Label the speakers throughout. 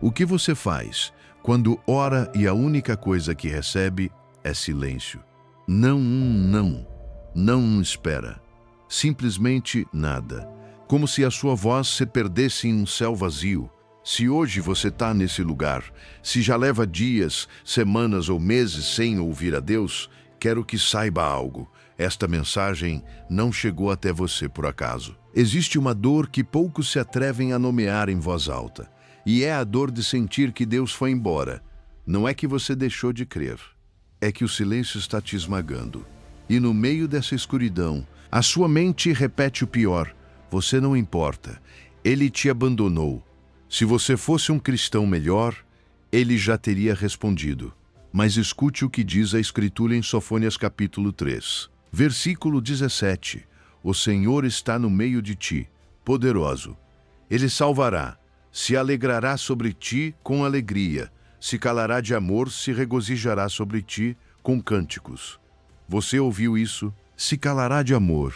Speaker 1: O que você faz quando ora e a única coisa que recebe é silêncio? Não espera. Simplesmente nada. Como se a sua voz se perdesse em um céu vazio. Se hoje você está nesse lugar, se já leva dias, semanas ou meses sem ouvir a Deus, quero que saiba algo. Esta mensagem não chegou até você por acaso. Existe uma dor que poucos se atrevem a nomear em voz alta. E é a dor de sentir que Deus foi embora. Não é que você deixou de crer. É que o silêncio está te esmagando. E no meio dessa escuridão, a sua mente repete o pior. Você não importa. Ele te abandonou. Se você fosse um cristão melhor, ele já teria respondido. Mas escute o que diz a Escritura em Sofonias capítulo 3. Versículo 17. O Senhor está no meio de ti, poderoso. Ele salvará, se alegrará sobre ti com alegria, se calará de amor, se regozijará sobre ti com cânticos. Você ouviu isso? Se calará de amor.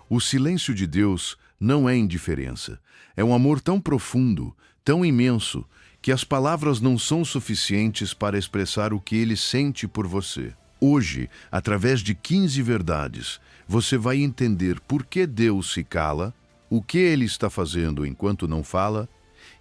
Speaker 1: O silêncio de Deus não é indiferença. É um amor tão profundo, tão imenso, que as palavras não são suficientes para expressar o que Ele sente por você. Hoje, através de 15 verdades, você vai entender por que Deus se cala, o que Ele está fazendo enquanto não fala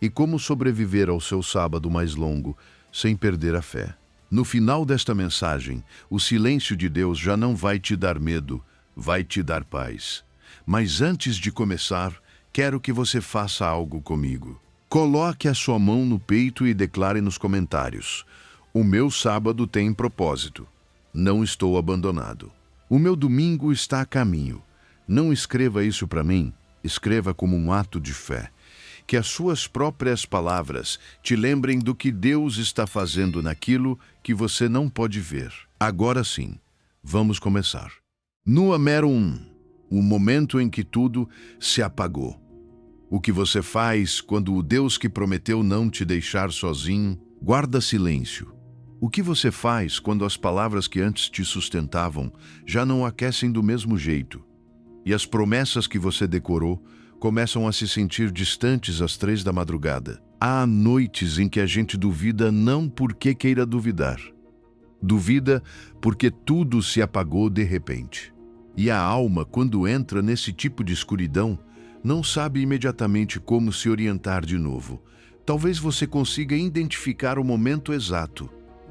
Speaker 1: e como sobreviver ao seu sábado mais longo sem perder a fé. No final desta mensagem, o silêncio de Deus já não vai te dar medo, vai te dar paz. Mas antes de começar, quero que você faça algo comigo. Coloque a sua mão no peito e declare nos comentários: o meu sábado tem propósito. Não estou abandonado. O meu domingo está a caminho. Não escreva isso para mim, escreva como um ato de fé. Que as suas próprias palavras te lembrem do que Deus está fazendo naquilo que você não pode ver. Agora sim, vamos começar. Número 1. O momento em que tudo se apagou. O que você faz quando o Deus que prometeu não te deixar sozinho guarda silêncio? O que você faz quando as palavras que antes te sustentavam já não aquecem do mesmo jeito? E as promessas que você decorou começam a se sentir distantes às 3 da madrugada. Há noites em que a gente duvida não porque queira duvidar. Duvida porque tudo se apagou de repente. E a alma, quando entra nesse tipo de escuridão, não sabe imediatamente como se orientar de novo. Talvez você consiga identificar o momento exato.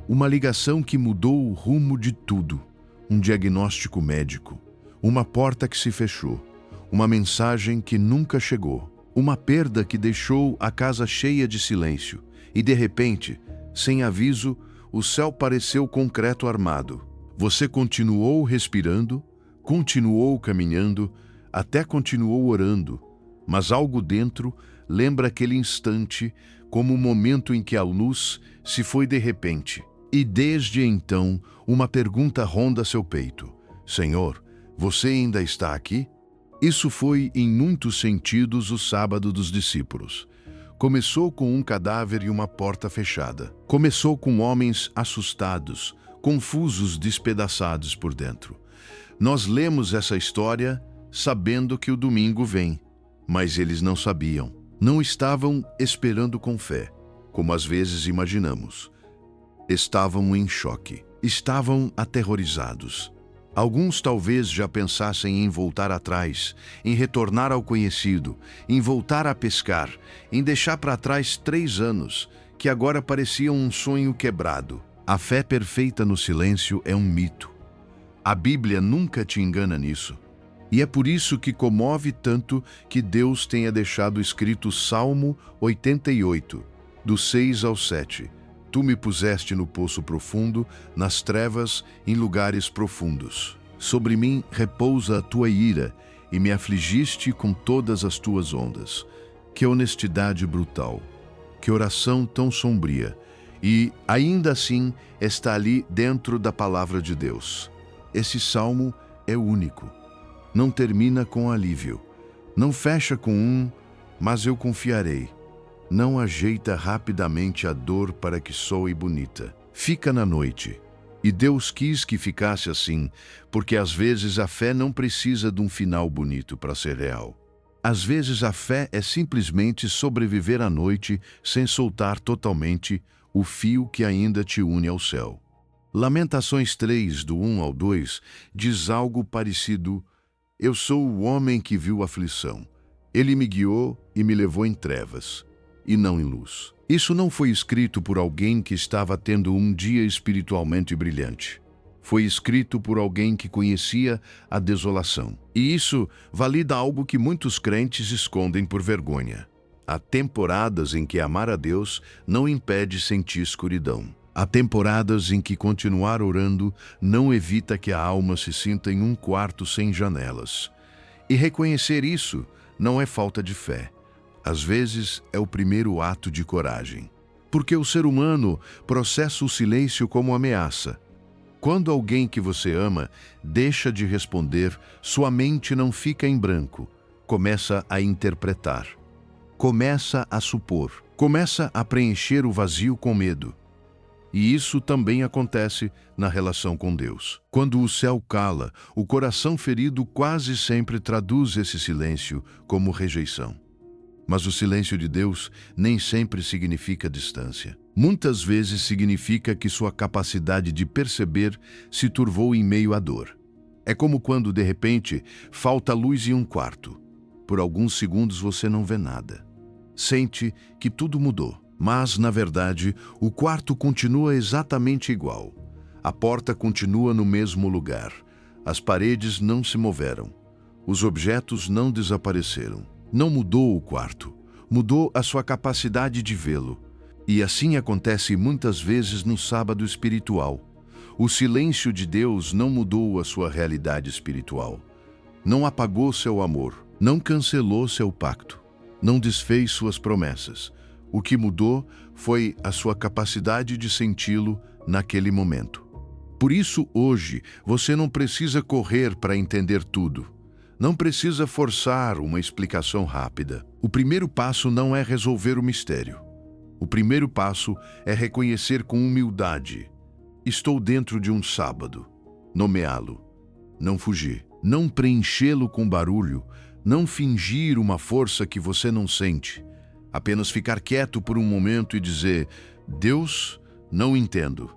Speaker 1: Uma ligação que mudou o rumo de tudo. Um diagnóstico médico. Uma porta que se fechou. Uma mensagem que nunca chegou. Uma perda que deixou a casa cheia de silêncio. E de repente, sem aviso, o céu pareceu concreto armado. Você continuou respirando, continuou caminhando, até continuou orando, mas algo dentro lembra aquele instante como o momento em que a luz se foi de repente. E desde então, uma pergunta ronda seu peito: Senhor, você ainda está aqui? Isso foi, em muitos sentidos, o sábado dos discípulos. Começou com um cadáver e uma porta fechada. Começou com homens assustados, confusos, despedaçados por dentro. Nós lemos essa história sabendo que o domingo vem, mas eles não sabiam. Não estavam esperando com fé, como às vezes imaginamos. Estavam em choque. Estavam aterrorizados. Alguns talvez já pensassem em voltar atrás, em retornar ao conhecido, em voltar a pescar, em deixar para trás 3 anos, que agora pareciam um sonho quebrado. A fé perfeita no silêncio é um mito. A Bíblia nunca te engana nisso. E é por isso que comove tanto que Deus tenha deixado escrito o Salmo 88, do 6 ao 7. Tu me puseste no poço profundo, nas trevas, em lugares profundos. Sobre mim repousa a tua ira, e me afligiste com todas as tuas ondas. Que honestidade brutal, que oração tão sombria, e ainda assim está ali dentro da palavra de Deus. Esse salmo é único. Não termina com alívio. Não fecha com mas eu confiarei. Não ajeita rapidamente a dor para que soe bonita. Fica na noite. E Deus quis que ficasse assim, porque às vezes a fé não precisa de um final bonito para ser real. Às vezes a fé é simplesmente sobreviver à noite sem soltar totalmente o fio que ainda te une ao céu. Lamentações 3, do 1 ao 2, diz algo parecido: Eu sou o homem que viu aflição. Ele me guiou e me levou em trevas, e não em luz. Isso não foi escrito por alguém que estava tendo um dia espiritualmente brilhante. Foi escrito por alguém que conhecia a desolação. E isso valida algo que muitos crentes escondem por vergonha. Há temporadas em que amar a Deus não impede sentir escuridão. Há temporadas em que continuar orando não evita que a alma se sinta em um quarto sem janelas. E reconhecer isso não é falta de fé. Às vezes é o primeiro ato de coragem. Porque o ser humano processa o silêncio como ameaça. Quando alguém que você ama deixa de responder, sua mente não fica em branco. Começa a interpretar. Começa a supor. Começa a preencher o vazio com medo. E isso também acontece na relação com Deus. Quando o céu cala, o coração ferido quase sempre traduz esse silêncio como rejeição. Mas o silêncio de Deus nem sempre significa distância. Muitas vezes significa que sua capacidade de perceber se turvou em meio à dor. É como quando, de repente, falta luz em um quarto. Por alguns segundos você não vê nada. Sente que tudo mudou. Mas, na verdade, o quarto continua exatamente igual. A porta continua no mesmo lugar. As paredes não se moveram. Os objetos não desapareceram. Não mudou o quarto. Mudou a sua capacidade de vê-lo. E assim acontece muitas vezes no sábado espiritual. O silêncio de Deus não mudou a sua realidade espiritual. Não apagou seu amor. Não cancelou seu pacto. Não desfez suas promessas. O que mudou foi a sua capacidade de senti-lo naquele momento. Por isso, hoje, você não precisa correr para entender tudo. Não precisa forçar uma explicação rápida. O primeiro passo não é resolver o mistério. O primeiro passo é reconhecer com humildade: estou dentro de um sábado. Nomeá-lo. Não fugir. Não preenchê-lo com barulho. Não fingir uma força que você não sente. Apenas ficar quieto por um momento e dizer: Deus, não entendo,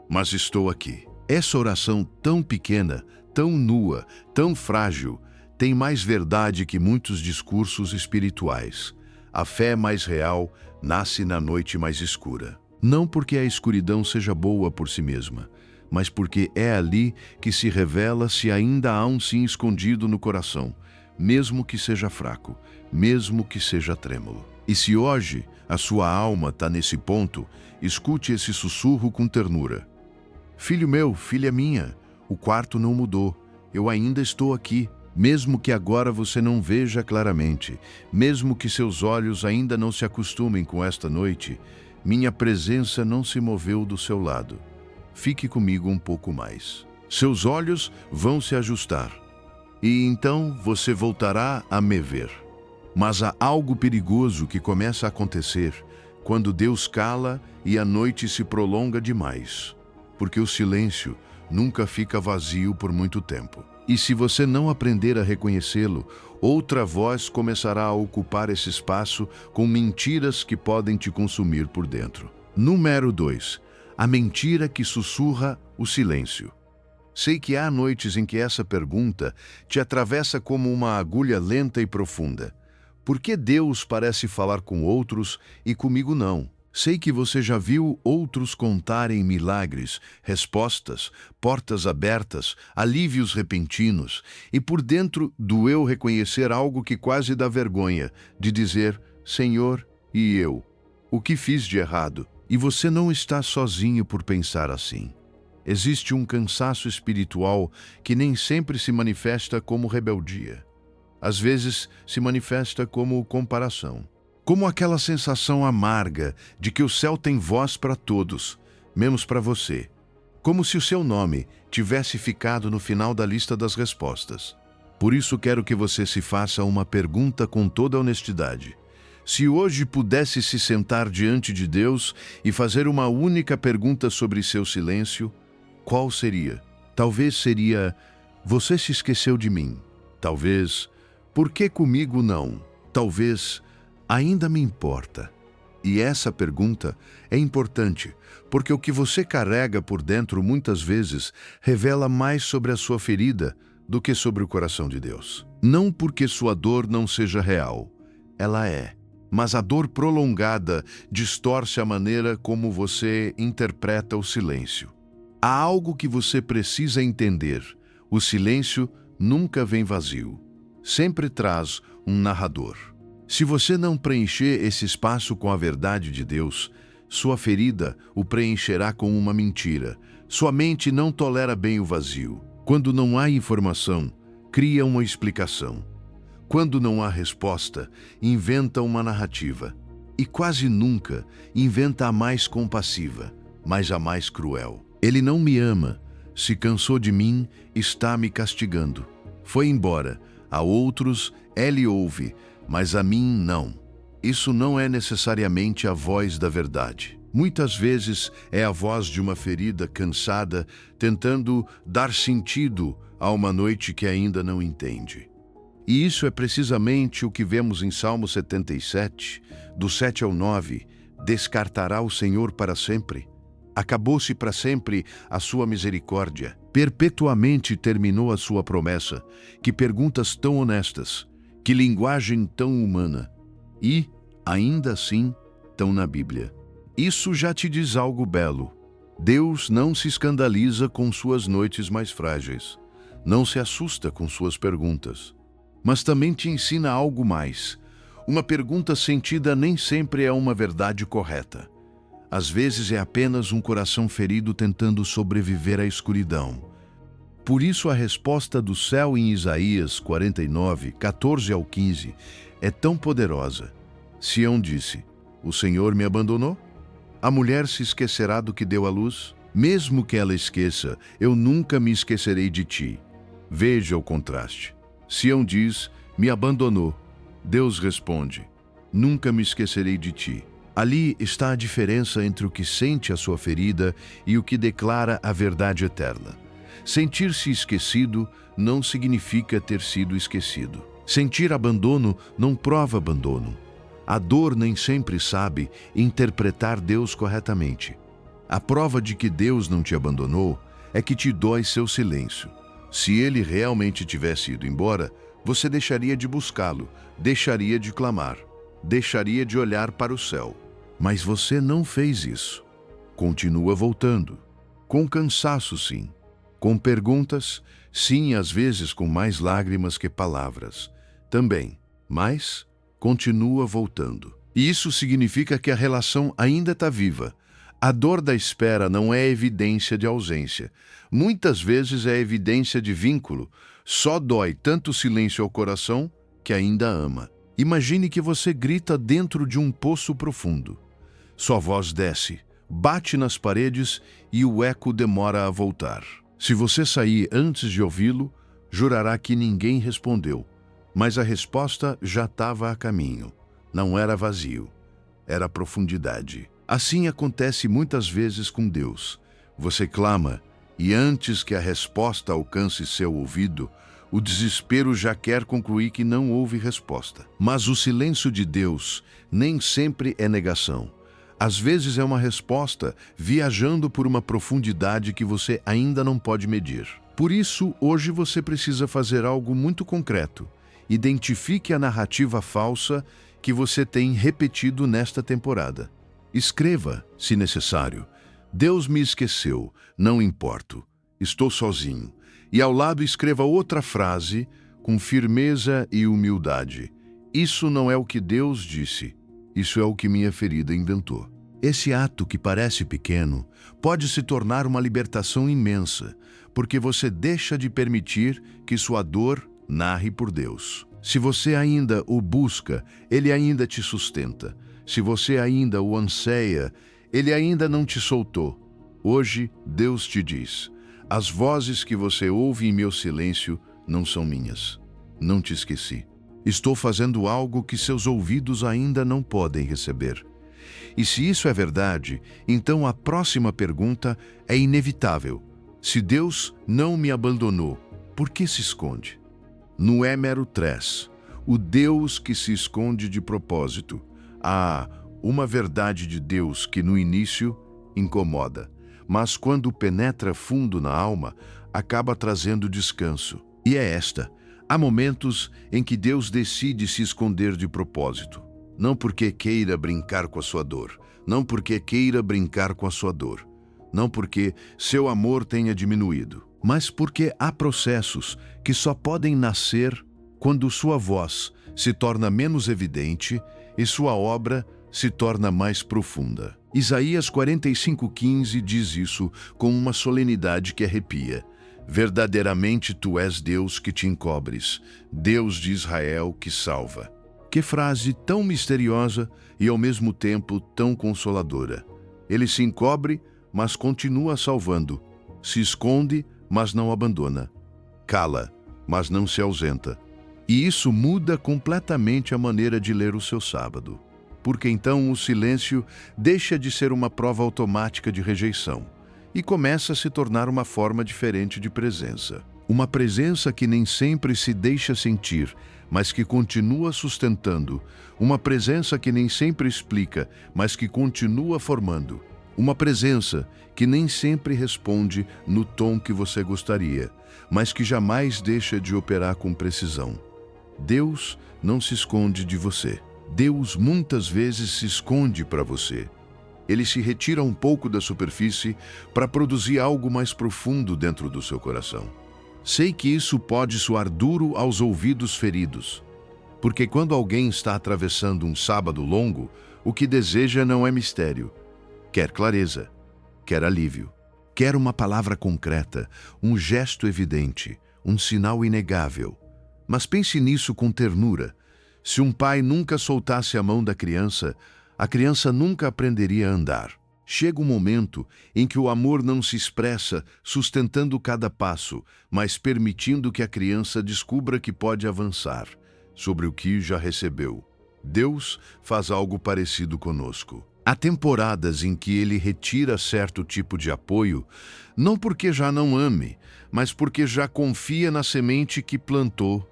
Speaker 1: mas estou aqui. Essa oração tão pequena, tão nua, tão frágil, tem mais verdade que muitos discursos espirituais. A fé mais real nasce na noite mais escura. Não porque a escuridão seja boa por si mesma, mas porque é ali que se revela se ainda há um sim escondido no coração, mesmo que seja fraco, mesmo que seja trêmulo. E se hoje a sua alma está nesse ponto, escute esse sussurro com ternura. Filho meu, filha minha, o quarto não mudou, eu ainda estou aqui. Mesmo que agora você não veja claramente, mesmo que seus olhos ainda não se acostumem com esta noite, minha presença não se moveu do seu lado. Fique comigo um pouco mais. Seus olhos vão se ajustar, e então você voltará a me ver. Mas há algo perigoso que começa a acontecer quando Deus cala e a noite se prolonga demais, porque o silêncio nunca fica vazio por muito tempo. E se você não aprender a reconhecê-lo, outra voz começará a ocupar esse espaço com mentiras que podem te consumir por dentro. Número 2. A mentira que sussurra o silêncio. Sei que há noites em que essa pergunta te atravessa como uma agulha lenta e profunda. Por que Deus parece falar com outros e comigo não? Sei que você já viu outros contarem milagres, respostas, portas abertas, alívios repentinos, e por dentro doeu reconhecer algo que quase dá vergonha, de dizer: Senhor, e eu? O que fiz de errado? E você não está sozinho por pensar assim. Existe um cansaço espiritual que nem sempre se manifesta como rebeldia. Às vezes se manifesta como comparação. Como aquela sensação amarga de que o céu tem voz para todos, menos para você. Como se o seu nome tivesse ficado no final da lista das respostas. Por isso quero que você se faça uma pergunta com toda honestidade. Se hoje pudesse se sentar diante de Deus e fazer uma única pergunta sobre seu silêncio, qual seria? Talvez seria: você se esqueceu de mim. Talvez: Por que comigo não? Talvez ainda me importa. E essa pergunta é importante, porque o que você carrega por dentro muitas vezes revela mais sobre a sua ferida do que sobre o coração de Deus. Não porque sua dor não seja real, ela é. Mas a dor prolongada distorce a maneira como você interpreta o silêncio. Há algo que você precisa entender. O silêncio nunca vem vazio. Sempre traz um narrador. Se você não preencher esse espaço com a verdade de Deus, sua ferida o preencherá com uma mentira. Sua mente não tolera bem o vazio. Quando não há informação, cria uma explicação. Quando não há resposta, inventa uma narrativa. E quase nunca inventa a mais compassiva, mas a mais cruel. Ele não me ama, se cansou de mim, está me castigando. Foi embora, a outros ele ouve, mas a mim não. Isso não é necessariamente a voz da verdade. Muitas vezes é a voz de uma ferida cansada, tentando dar sentido a uma noite que ainda não entende. E isso é precisamente o que vemos em Salmo 77, do 7 ao 9. Descartará o Senhor para sempre? Acabou-se para sempre a sua misericórdia. Perpetuamente terminou a sua promessa. Que perguntas tão honestas, que linguagem tão humana. E, ainda assim, tão na Bíblia. Isso já te diz algo belo. Deus não se escandaliza com suas noites mais frágeis. Não se assusta com suas perguntas. Mas também te ensina algo mais. Uma pergunta sentida nem sempre é uma verdade correta. Às vezes é apenas um coração ferido tentando sobreviver à escuridão. Por isso a resposta do céu em Isaías 49, 14 ao 15, é tão poderosa. Sião disse: o Senhor me abandonou? A mulher se esquecerá do que deu à luz? Mesmo que ela esqueça, eu nunca me esquecerei de ti. Veja o contraste. Sião diz: me abandonou. Deus responde: nunca me esquecerei de ti. Ali está a diferença entre o que sente a sua ferida e o que declara a verdade eterna. Sentir-se esquecido não significa ter sido esquecido. Sentir abandono não prova abandono. A dor nem sempre sabe interpretar Deus corretamente. A prova de que Deus não te abandonou é que te dói seu silêncio. Se ele realmente tivesse ido embora, você deixaria de buscá-lo, deixaria de clamar, deixaria de olhar para o céu. Mas você não fez isso. Continua voltando. Com cansaço, sim. Com perguntas, sim, às vezes com mais lágrimas que palavras. Também, mas continua voltando. E isso significa que a relação ainda está viva. A dor da espera não é evidência de ausência. Muitas vezes é evidência de vínculo. Só dói tanto silêncio ao coração que ainda ama. Imagine que você grita dentro de um poço profundo. Sua voz desce, bate nas paredes e o eco demora a voltar. Se você sair antes de ouvi-lo, jurará que ninguém respondeu. Mas a resposta já estava a caminho. Não era vazio, era profundidade. Assim acontece muitas vezes com Deus. Você clama e antes que a resposta alcance seu ouvido, o desespero já quer concluir que não houve resposta. Mas o silêncio de Deus nem sempre é negação. Às vezes é uma resposta viajando por uma profundidade que você ainda não pode medir. Por isso, hoje você precisa fazer algo muito concreto. Identifique a narrativa falsa que você tem repetido nesta temporada. Escreva, se necessário: Deus me esqueceu, não importo, estou sozinho. E ao lado escreva outra frase com firmeza e humildade: isso não é o que Deus disse, isso é o que minha ferida inventou. Esse ato que parece pequeno pode se tornar uma libertação imensa, porque você deixa de permitir que sua dor narre por Deus. Se você ainda o busca, ele ainda te sustenta. Se você ainda o anseia, ele ainda não te soltou. Hoje, Deus te diz: as vozes que você ouve em meu silêncio não são minhas. Não te esqueci. Estou fazendo algo que seus ouvidos ainda não podem receber. E se isso é verdade, então a próxima pergunta é inevitável. Se Deus não me abandonou, por que se esconde? No Émero 3, o Deus que se esconde de propósito. Há uma verdade de Deus que no início incomoda, mas quando penetra fundo na alma, acaba trazendo descanso. E é esta: há momentos em que Deus decide se esconder de propósito. Não porque queira brincar com a sua dor, não porque queira brincar com a sua dor, não porque seu amor tenha diminuído, mas porque há processos que só podem nascer quando sua voz se torna menos evidente e sua obra se torna mais profunda. Isaías 45:15 diz isso com uma solenidade que arrepia. Verdadeiramente tu és Deus que te encobres, Deus de Israel que salva. Que frase tão misteriosa e ao mesmo tempo tão consoladora. Ele se encobre, mas continua salvando. Se esconde, mas não abandona. Cala, mas não se ausenta. E isso muda completamente a maneira de ler o seu sábado. Porque então o silêncio deixa de ser uma prova automática de rejeição e começa a se tornar uma forma diferente de presença. Uma presença que nem sempre se deixa sentir, mas que continua sustentando. Uma presença que nem sempre explica, mas que continua formando. Uma presença que nem sempre responde no tom que você gostaria, mas que jamais deixa de operar com precisão. Deus não se esconde de você. Deus muitas vezes se esconde para você. Ele se retira um pouco da superfície para produzir algo mais profundo dentro do seu coração. Sei que isso pode soar duro aos ouvidos feridos, porque quando alguém está atravessando um sábado longo, o que deseja não é mistério. Quer clareza, quer alívio, quer uma palavra concreta, um gesto evidente, um sinal inegável. Mas pense nisso com ternura. Se um pai nunca soltasse a mão da criança, a criança nunca aprenderia a andar. Chega um momento em que o amor não se expressa sustentando cada passo, mas permitindo que a criança descubra que pode avançar sobre o que já recebeu. Deus faz algo parecido conosco. Há temporadas em que Ele retira certo tipo de apoio, não porque já não ame, mas porque já confia na semente que plantou.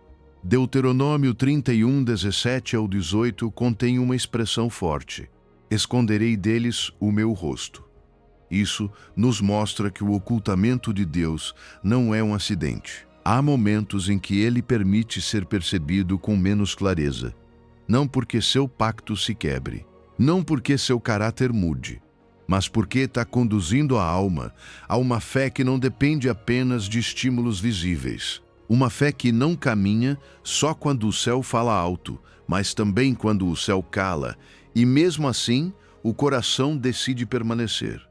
Speaker 1: Deuteronômio 31:17-18 contém uma expressão forte: esconderei deles o meu rosto. Isso nos mostra que o ocultamento de Deus não é um acidente. Há momentos em que Ele permite ser percebido com menos clareza. Não porque seu pacto se quebre, não porque seu caráter mude, mas porque está conduzindo a alma a uma fé que não depende apenas de estímulos visíveis. Uma fé que não caminha só quando o céu fala alto, mas também quando o céu cala, e mesmo assim, o coração decide permanecer.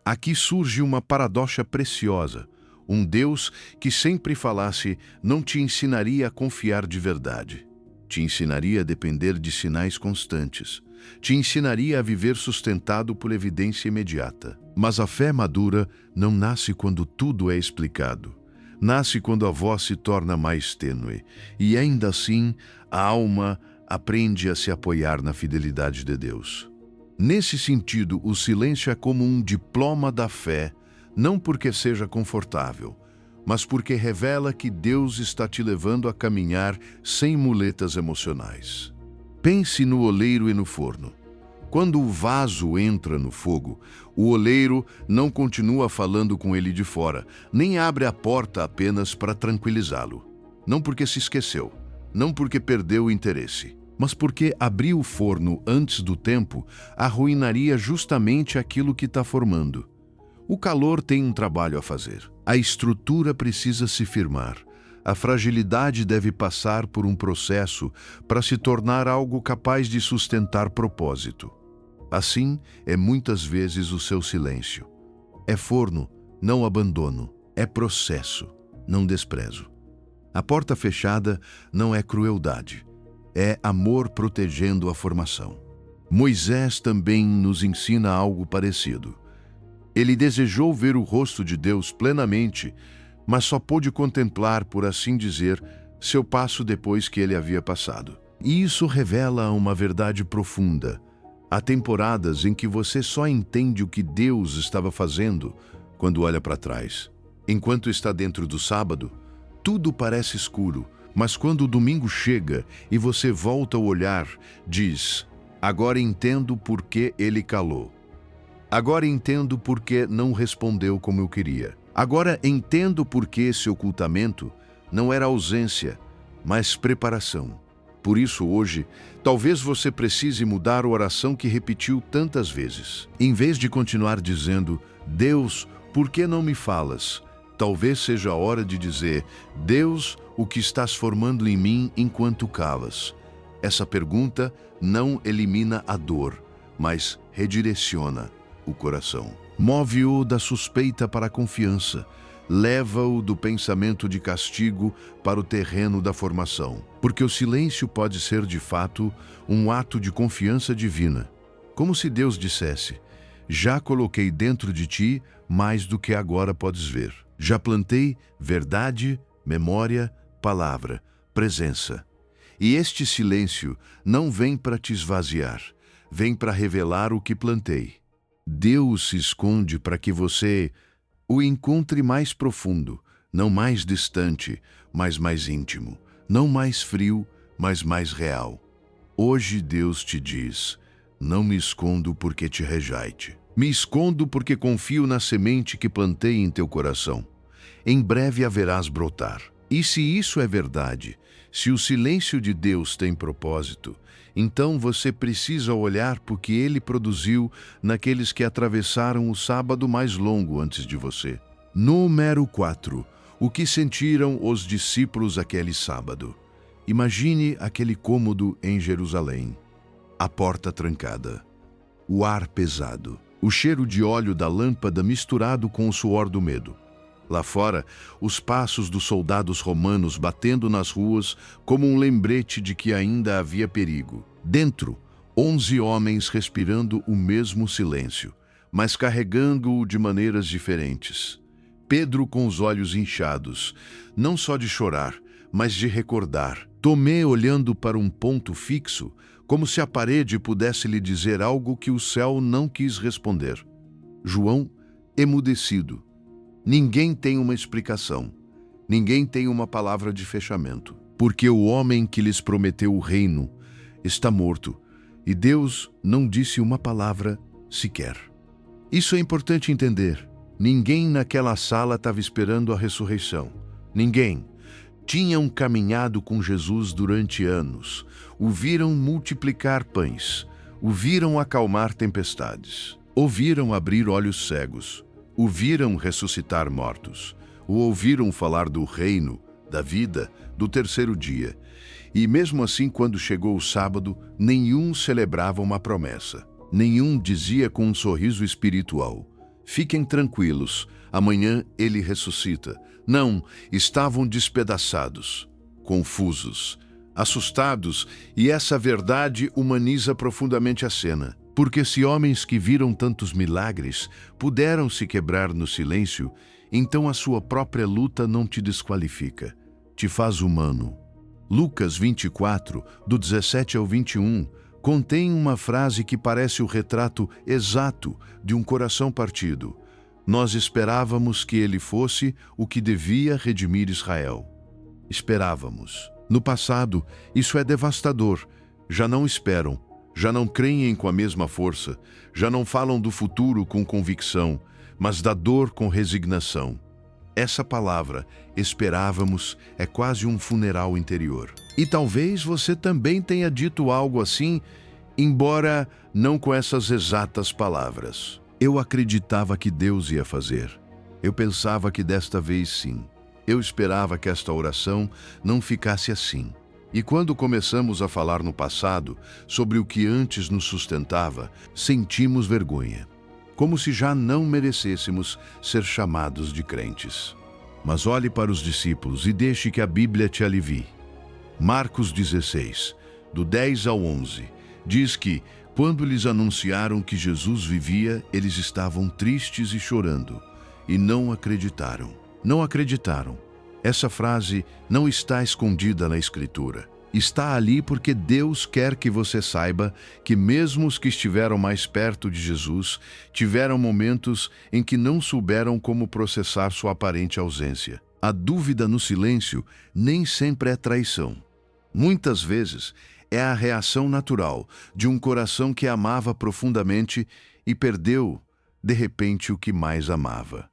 Speaker 1: Aqui surge uma paradoxa preciosa. Um Deus que sempre falasse não te ensinaria a confiar de verdade. Te ensinaria a depender de sinais constantes. Te ensinaria a viver sustentado por evidência imediata. Mas a fé madura não nasce quando tudo é explicado. Nasce quando a voz se torna mais tênue, e ainda assim a alma aprende a se apoiar na fidelidade de Deus. Nesse sentido, o silêncio é como um diploma da fé, não porque seja confortável, mas porque revela que Deus está te levando a caminhar sem muletas emocionais. Pense no oleiro e no forno. Quando o vaso entra no fogo, o oleiro não continua falando com ele de fora, nem abre a porta apenas para tranquilizá-lo. Não porque se esqueceu, não porque perdeu o interesse, mas porque abrir o forno antes do tempo arruinaria justamente aquilo que está formando. O calor tem um trabalho a fazer. A estrutura precisa se firmar. A fragilidade deve passar por um processo para se tornar algo capaz de sustentar propósito. Assim é muitas vezes o seu silêncio. É forno, não abandono. É processo, não desprezo. A porta fechada não é crueldade. É amor protegendo a formação. Moisés também nos ensina algo parecido. Ele desejou ver o rosto de Deus plenamente, mas só pôde contemplar, por assim dizer, seu passo depois que ele havia passado. E isso revela uma verdade profunda. Há temporadas em que você só entende o que Deus estava fazendo quando olha para trás. Enquanto está dentro do sábado, tudo parece escuro, Mas quando o domingo chega e você volta a olhar, diz: agora entendo por que ele calou. Agora entendo por que não respondeu como eu queria. Agora entendo por que esse ocultamento não era ausência, mas preparação. Por isso, hoje, talvez você precise mudar a oração que repetiu tantas vezes. Em vez de continuar dizendo: Deus, por que não me falas? Talvez seja a hora de dizer: Deus, o que estás formando em mim enquanto calas? Essa pergunta não elimina a dor, mas redireciona o coração. Move-o da suspeita para a confiança. Leva-o do pensamento de castigo para o terreno da formação. Porque o silêncio pode ser, de fato, um ato de confiança divina. Como se Deus dissesse: já coloquei dentro de ti mais do que agora podes ver. Já plantei verdade, memória, palavra, presença. E este silêncio não vem para te esvaziar, vem para revelar o que plantei. Deus se esconde para que você o encontre mais profundo, não mais distante, mas mais íntimo, não mais frio, mas mais real. Hoje Deus te diz: não me escondo porque te rejeite. Me escondo porque confio na semente que plantei em teu coração. Em breve haverás brotar. E se isso é verdade, se o silêncio de Deus tem propósito, então você precisa olhar para o que ele produziu naqueles que atravessaram o sábado mais longo antes de você. Número 4. O que sentiram os discípulos aquele sábado? Imagine aquele cômodo em Jerusalém. A porta trancada. O ar pesado. O cheiro de óleo da lâmpada misturado com o suor do medo. Lá fora, os passos dos soldados romanos batendo nas ruas como um lembrete de que ainda havia perigo. Dentro, 11 homens respirando o mesmo silêncio, mas carregando-o de maneiras diferentes. Pedro com os olhos inchados, não só de chorar, mas de recordar. Tomé olhando para um ponto fixo, como se a parede pudesse lhe dizer algo que o céu não quis responder. João, emudecido. Ninguém tem uma explicação. Ninguém tem uma palavra de fechamento. Porque o homem que lhes prometeu o reino está morto e Deus não disse uma palavra sequer. Isso é importante entender. Ninguém naquela sala estava esperando a ressurreição. Ninguém. Tinham caminhado com Jesus durante anos. O viram multiplicar pães. O viram acalmar tempestades. O viram abrir olhos cegos. O viram ressuscitar mortos. O ouviram falar do reino, da vida, do terceiro dia. E mesmo assim, quando chegou o sábado, nenhum celebrava uma promessa. Nenhum dizia com um sorriso espiritual: fiquem tranquilos, amanhã ele ressuscita. Não, estavam despedaçados, confusos, assustados, e essa verdade humaniza profundamente a cena. Porque se homens que viram tantos milagres puderam se quebrar no silêncio, então a sua própria luta não te desqualifica, te faz humano. Lucas 24, do 17 ao 21, contém uma frase que parece o retrato exato de um coração partido. Nós esperávamos que ele fosse o que devia redimir Israel. Esperávamos. No passado, isso é devastador. Já não esperam. Já não creem com a mesma força, já não falam do futuro com convicção, mas da dor com resignação. Essa palavra, esperávamos, é quase um funeral interior. E talvez você também tenha dito algo assim, embora não com essas exatas palavras. Eu acreditava que Deus ia fazer. Eu pensava que desta vez sim. Eu esperava que esta oração não ficasse assim. E quando começamos a falar no passado sobre o que antes nos sustentava, sentimos vergonha, como se já não merecêssemos ser chamados de crentes. Mas olhe para os discípulos e deixe que a Bíblia te alivie. Marcos 16, do 10 ao 11, diz que, quando lhes anunciaram que Jesus vivia, eles estavam tristes e chorando, e não acreditaram. Não acreditaram. Essa frase não está escondida na Escritura. Está ali porque Deus quer que você saiba que mesmo os que estiveram mais perto de Jesus tiveram momentos em que não souberam como processar sua aparente ausência. A dúvida no silêncio nem sempre é traição. Muitas vezes é a reação natural de um coração que amava profundamente e perdeu, de repente, o que mais amava.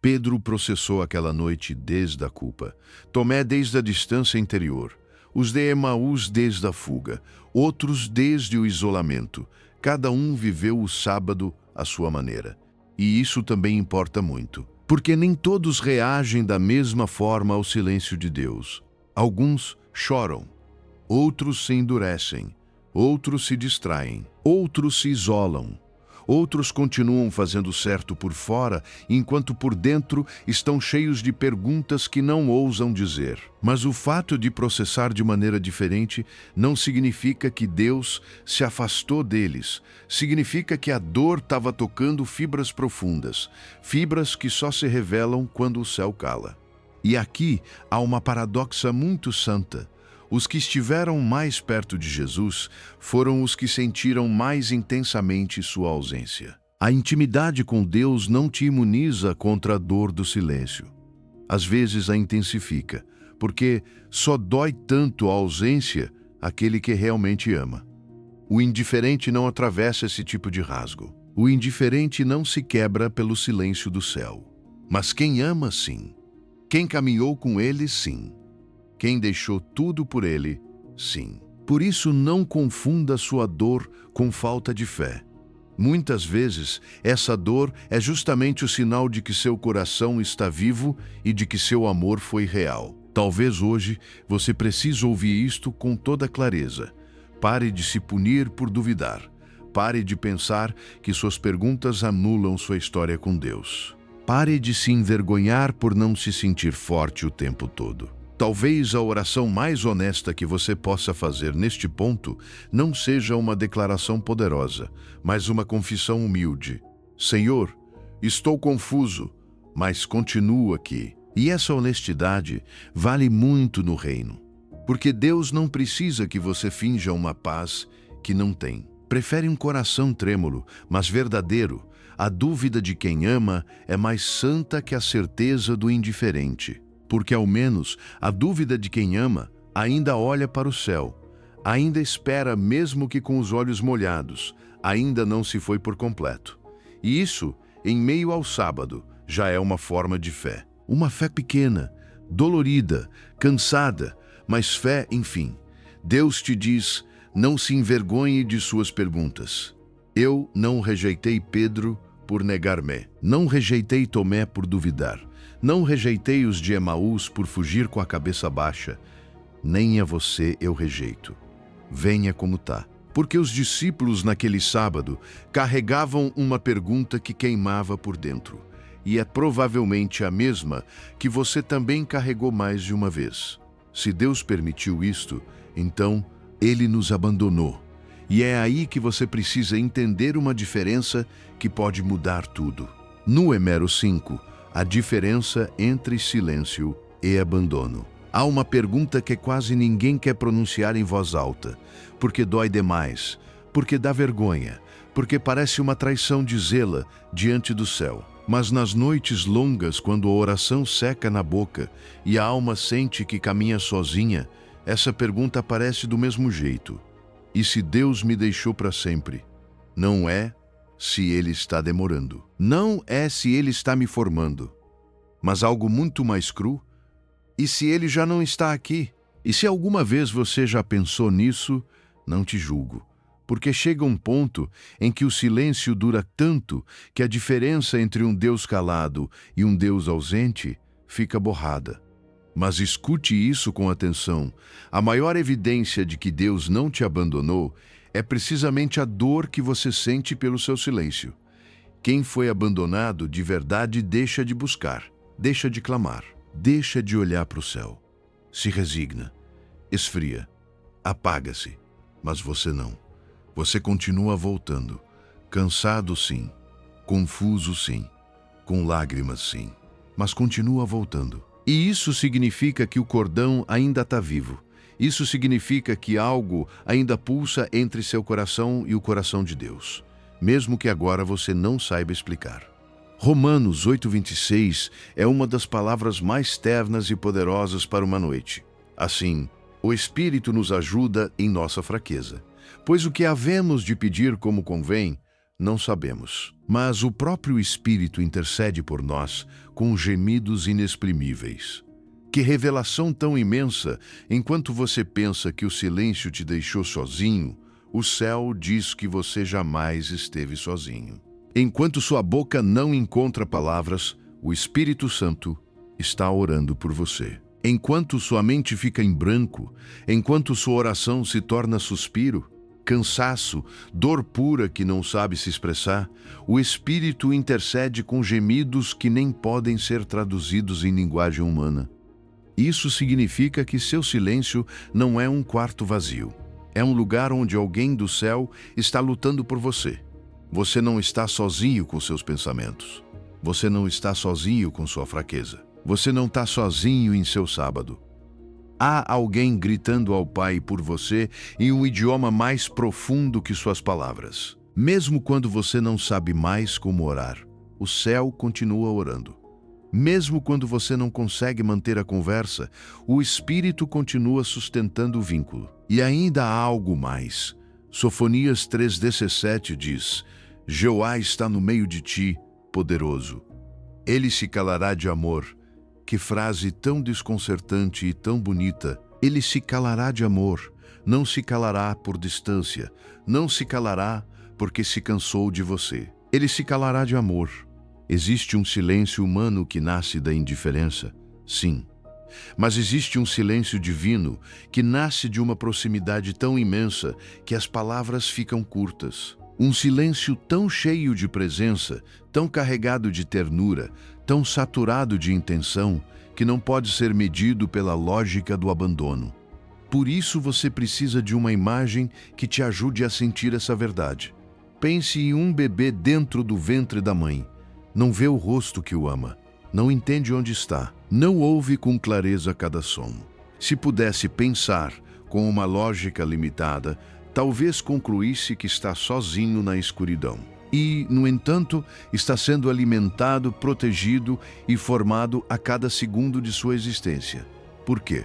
Speaker 1: Pedro processou aquela noite desde a culpa, Tomé desde a distância interior, os de Emaús desde a fuga, outros desde o isolamento. Cada um viveu o sábado à sua maneira. E isso também importa muito, porque nem todos reagem da mesma forma ao silêncio de Deus. Alguns choram, outros se endurecem, outros se distraem, outros se isolam. Outros continuam fazendo certo por fora, enquanto por dentro estão cheios de perguntas que não ousam dizer. Mas o fato de processar de maneira diferente não significa que Deus se afastou deles. Significa que a dor estava tocando fibras profundas, fibras que só se revelam quando o céu cala. E aqui há uma paradoxa muito santa. Os que estiveram mais perto de Jesus foram os que sentiram mais intensamente sua ausência. A intimidade com Deus não te imuniza contra a dor do silêncio. Às vezes a intensifica, porque só dói tanto a ausência aquele que realmente ama. O indiferente não atravessa esse tipo de rasgo. O indiferente não se quebra pelo silêncio do céu. Mas quem ama, sim. Quem caminhou com ele, sim. Quem deixou tudo por ele, sim. Por isso, não confunda sua dor com falta de fé. Muitas vezes, essa dor é justamente o sinal de que seu coração está vivo e de que seu amor foi real. Talvez hoje você precise ouvir isto com toda clareza. Pare de se punir por duvidar. Pare de pensar que suas perguntas anulam sua história com Deus. Pare de se envergonhar por não se sentir forte o tempo todo. Talvez a oração mais honesta que você possa fazer neste ponto não seja uma declaração poderosa, mas uma confissão humilde. Senhor, estou confuso, mas continuo aqui. E essa honestidade vale muito no reino, porque Deus não precisa que você finja uma paz que não tem. Prefere um coração trêmulo, mas verdadeiro. A dúvida de quem ama é mais santa que a certeza do indiferente. Porque ao menos a dúvida de quem ama ainda olha para o céu, ainda espera mesmo que com os olhos molhados, ainda não se foi por completo. E isso, em meio ao sábado, já é uma forma de fé. Uma fé pequena, dolorida, cansada, mas fé, enfim. Deus te diz, não se envergonhe de suas perguntas. Eu não rejeitei Pedro por negar-me, não rejeitei Tomé por duvidar. Não rejeitei os de Emaús por fugir com a cabeça baixa. Nem a você eu rejeito. Venha como tá. Porque os discípulos naquele sábado carregavam uma pergunta que queimava por dentro. E é provavelmente a mesma que você também carregou mais de uma vez. Se Deus permitiu isto, então Ele nos abandonou. E é aí que você precisa entender uma diferença que pode mudar tudo. No Emero 5, a diferença entre silêncio e abandono. Há uma pergunta que quase ninguém quer pronunciar em voz alta, porque dói demais, porque dá vergonha, porque parece uma traição dizê-la diante do céu. Mas nas noites longas, quando a oração seca na boca e a alma sente que caminha sozinha, essa pergunta aparece do mesmo jeito. E se Deus me deixou para sempre? Não é se Ele está demorando. Não é se Ele está me formando. Mas algo muito mais cru. E se Ele já não está aqui? E se alguma vez você já pensou nisso, não te julgo. Porque chega um ponto em que o silêncio dura tanto que a diferença entre um Deus calado e um Deus ausente fica borrada. Mas escute isso com atenção. A maior evidência de que Deus não te abandonou é precisamente a dor que você sente pelo seu silêncio. Quem foi abandonado de verdade deixa de buscar, deixa de clamar, deixa de olhar para o céu. Se resigna, esfria, apaga-se, mas você não. Você continua voltando, cansado sim, confuso sim, com lágrimas sim, mas continua voltando. E isso significa que o cordão ainda está vivo. Isso significa que algo ainda pulsa entre seu coração e o coração de Deus, mesmo que agora você não saiba explicar. Romanos 8:26 é uma das palavras mais ternas e poderosas para uma noite. Assim, o Espírito nos ajuda em nossa fraqueza, pois o que havemos de pedir como convém, não sabemos. Mas o próprio Espírito intercede por nós com gemidos inexprimíveis. Que revelação tão imensa! Enquanto você pensa que o silêncio te deixou sozinho, o céu diz que você jamais esteve sozinho. Enquanto sua boca não encontra palavras, o Espírito Santo está orando por você. Enquanto sua mente fica em branco, enquanto sua oração se torna suspiro, cansaço, dor pura que não sabe se expressar, o Espírito intercede com gemidos que nem podem ser traduzidos em linguagem humana. Isso significa que seu silêncio não é um quarto vazio. É um lugar onde alguém do céu está lutando por você. Você não está sozinho com seus pensamentos. Você não está sozinho com sua fraqueza. Você não está sozinho em seu sábado. Há alguém gritando ao Pai por você em um idioma mais profundo que suas palavras. Mesmo quando você não sabe mais como orar, o céu continua orando. Mesmo quando você não consegue manter a conversa, o Espírito continua sustentando o vínculo. E ainda há algo mais. Sofonias 3:17 diz: Jeová está no meio de ti, poderoso. Ele se calará de amor. Que frase tão desconcertante e tão bonita. Ele se calará de amor. Não se calará por distância. Não se calará porque se cansou de você. Ele se calará de amor. Existe um silêncio humano que nasce da indiferença? Sim. Mas existe um silêncio divino que nasce de uma proximidade tão imensa que as palavras ficam curtas. Um silêncio tão cheio de presença, tão carregado de ternura, tão saturado de intenção, que não pode ser medido pela lógica do abandono. Por isso você precisa de uma imagem que te ajude a sentir essa verdade. Pense em um bebê dentro do ventre da mãe. Não vê o rosto que o ama, não entende onde está, não ouve com clareza cada som. Se pudesse pensar com uma lógica limitada, talvez concluísse que está sozinho na escuridão. E, no entanto, está sendo alimentado, protegido e formado a cada segundo de sua existência. Por quê?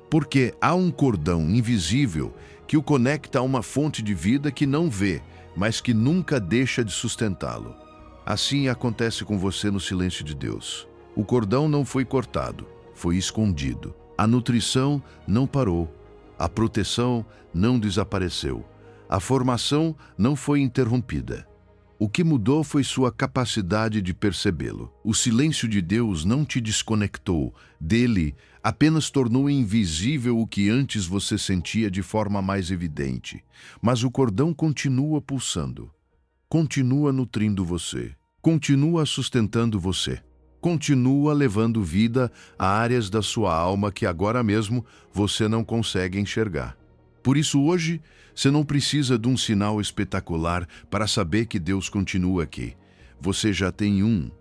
Speaker 1: Porque há um cordão invisível que o conecta a uma fonte de vida que não vê, mas que nunca deixa de sustentá-lo. Assim acontece com você no silêncio de Deus. O cordão não foi cortado, foi escondido. A nutrição não parou. A proteção não desapareceu. A formação não foi interrompida. O que mudou foi sua capacidade de percebê-lo. O silêncio de Deus não te desconectou dele, apenas tornou invisível o que antes você sentia de forma mais evidente. Mas o cordão continua pulsando. Continua nutrindo você, continua sustentando você, continua levando vida a áreas da sua alma que agora mesmo você não consegue enxergar. Por isso hoje, você não precisa de um sinal espetacular para saber que Deus continua aqui. Você já tem um.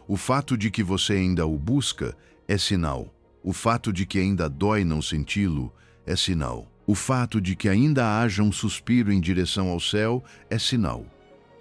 Speaker 1: O fato de que você ainda o busca é sinal. O fato de que ainda dói não senti-lo é sinal. O fato de que ainda haja um suspiro em direção ao céu é sinal.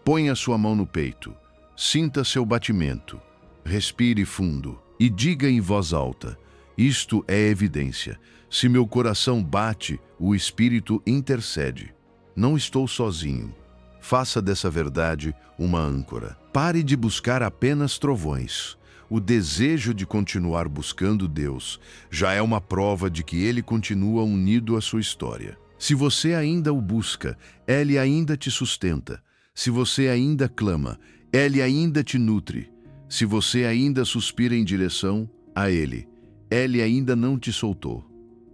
Speaker 1: Ponha sua mão no peito, sinta seu batimento, respire fundo e diga em voz alta: isto é evidência. Se meu coração bate, o Espírito intercede. Não estou sozinho. Faça dessa verdade uma âncora. Pare de buscar apenas trovões. O desejo de continuar buscando Deus já é uma prova de que Ele continua unido à sua história. Se você ainda o busca, Ele ainda te sustenta. Se você ainda clama, Ele ainda te nutre. Se você ainda suspira em direção a Ele, Ele ainda não te soltou.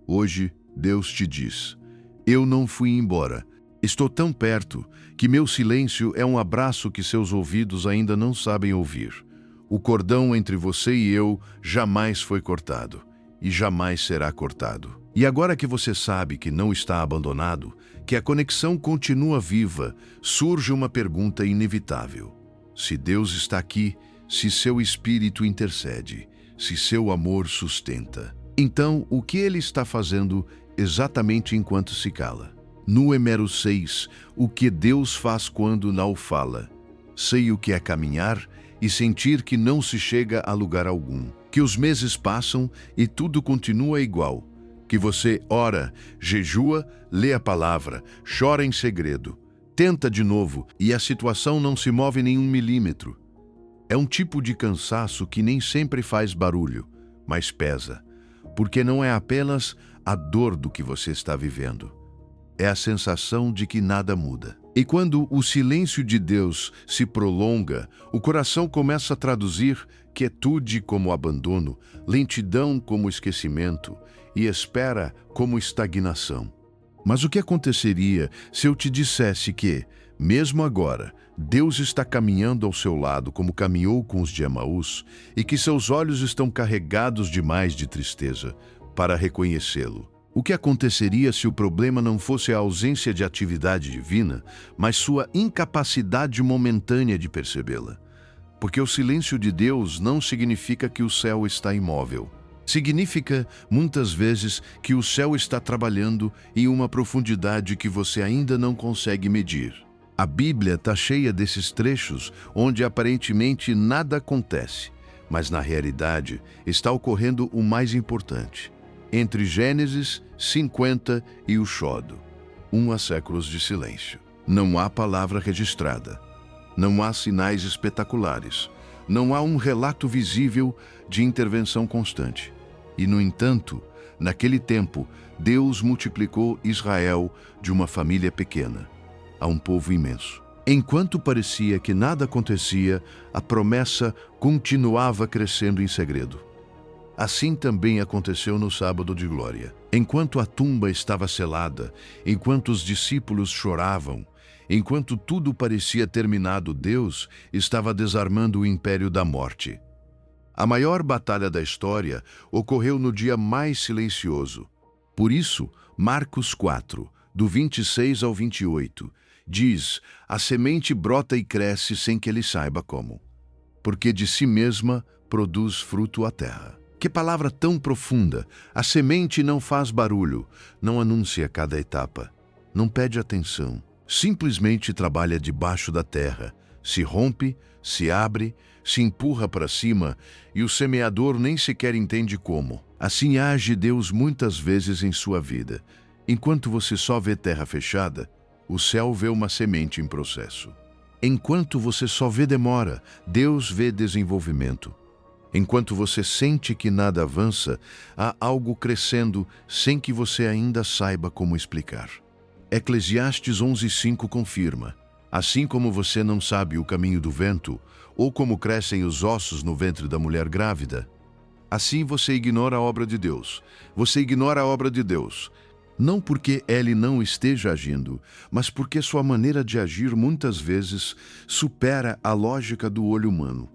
Speaker 1: Hoje, Deus te diz: eu não fui embora. Estou tão perto que meu silêncio é um abraço que seus ouvidos ainda não sabem ouvir. O cordão entre você e eu jamais foi cortado e jamais será cortado. E agora que você sabe que não está abandonado, que a conexão continua viva, surge uma pergunta inevitável. Se Deus está aqui, se seu Espírito intercede, se seu amor sustenta, então o que Ele está fazendo exatamente enquanto se cala? Número 6. O que Deus faz quando não fala. Sei o que é caminhar e sentir que não se chega a lugar algum. Que os meses passam e tudo continua igual. Que você ora, jejua, lê a palavra, chora em segredo, tenta de novo e a situação não se move nem 1 milímetro. É um tipo de cansaço que nem sempre faz barulho, mas pesa, porque não é apenas a dor do que você está vivendo. É a sensação de que nada muda. E quando o silêncio de Deus se prolonga, o coração começa a traduzir quietude como abandono, lentidão como esquecimento e espera como estagnação. Mas o que aconteceria se eu te dissesse que, mesmo agora, Deus está caminhando ao seu lado como caminhou com os de Emaús e que seus olhos estão carregados demais de tristeza para reconhecê-lo? O que aconteceria se o problema não fosse a ausência de atividade divina, mas sua incapacidade momentânea de percebê-la? Porque o silêncio de Deus não significa que o céu está imóvel. Significa, muitas vezes, que o céu está trabalhando em uma profundidade que você ainda não consegue medir. A Bíblia está cheia desses trechos onde aparentemente nada acontece, mas na realidade está ocorrendo o mais importante. Entre Gênesis 50 e o Shodo, 1 a séculos de silêncio. Não há palavra registrada. Não há sinais espetaculares. Não há um relato visível de intervenção constante. E, no entanto, naquele tempo, Deus multiplicou Israel de uma família pequena a um povo imenso. Enquanto parecia que nada acontecia, a promessa continuava crescendo em segredo. Assim também aconteceu no sábado de glória. Enquanto a tumba estava selada, enquanto os discípulos choravam, enquanto tudo parecia terminado, Deus estava desarmando o império da morte. A maior batalha da história ocorreu no dia mais silencioso. Por isso, Marcos 4, do 26 ao 28, diz: a semente brota e cresce sem que ele saiba como, porque de si mesma produz fruto a terra. Que palavra tão profunda! A semente não faz barulho, não anuncia cada etapa, não pede atenção. Simplesmente trabalha debaixo da terra, se rompe, se abre, se empurra para cima e o semeador nem sequer entende como. Assim age Deus muitas vezes em sua vida. Enquanto você só vê terra fechada, o céu vê uma semente em processo. Enquanto você só vê demora, Deus vê desenvolvimento. Enquanto você sente que nada avança, há algo crescendo sem que você ainda saiba como explicar. Eclesiastes 11:5 confirma: assim como você não sabe o caminho do vento, ou como crescem os ossos no ventre da mulher grávida, assim você ignora a obra de Deus. Você ignora a obra de Deus, não porque Ele não esteja agindo, mas porque sua maneira de agir muitas vezes supera a lógica do olho humano.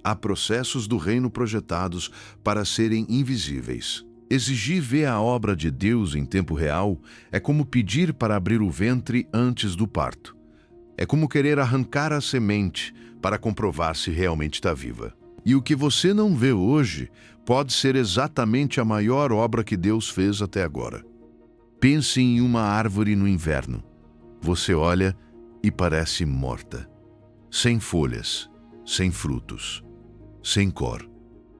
Speaker 1: Há processos do reino projetados para serem invisíveis. Exigir ver a obra de Deus em tempo real é como pedir para abrir o ventre antes do parto. É como querer arrancar a semente para comprovar se realmente está viva. E o que você não vê hoje pode ser exatamente a maior obra que Deus fez até agora. Pense em uma árvore no inverno. Você olha e parece morta. Sem folhas, sem frutos, sem cor.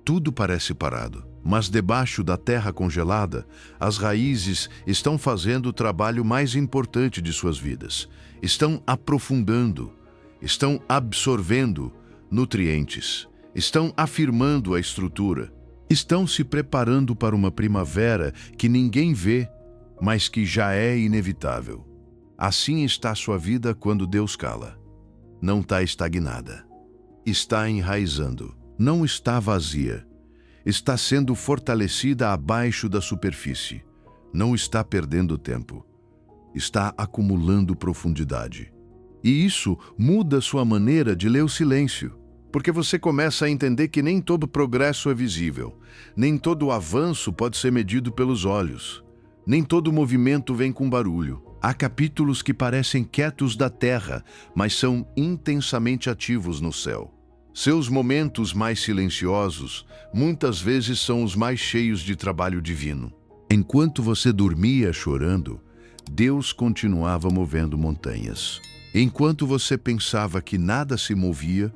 Speaker 1: Tudo parece parado. Mas debaixo da terra congelada, as raízes estão fazendo o trabalho mais importante de suas vidas. Estão aprofundando, estão absorvendo nutrientes, estão afirmando a estrutura, estão se preparando para uma primavera que ninguém vê, mas que já é inevitável. Assim está sua vida quando Deus cala. Não está estagnada. Está enraizando. Não está vazia. Está sendo fortalecida abaixo da superfície. Não está perdendo tempo. Está acumulando profundidade. E isso muda sua maneira de ler o silêncio, porque você começa a entender que nem todo progresso é visível, nem todo avanço pode ser medido pelos olhos, nem todo movimento vem com barulho. Há capítulos que parecem quietos da terra, mas são intensamente ativos no céu. Seus momentos mais silenciosos muitas vezes são os mais cheios de trabalho divino. Enquanto você dormia chorando, Deus continuava movendo montanhas. Enquanto você pensava que nada se movia,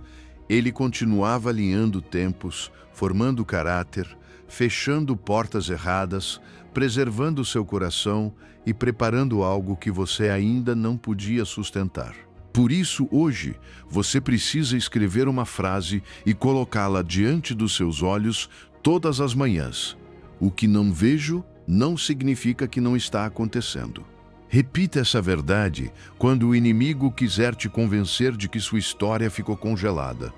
Speaker 1: Ele continuava alinhando tempos, formando caráter, fechando portas erradas, preservando seu coração e preparando algo que você ainda não podia sustentar. Por isso, hoje, você precisa escrever uma frase e colocá-la diante dos seus olhos todas as manhãs. O que não vejo não significa que não está acontecendo. Repita essa verdade quando o inimigo quiser te convencer de que sua história ficou congelada.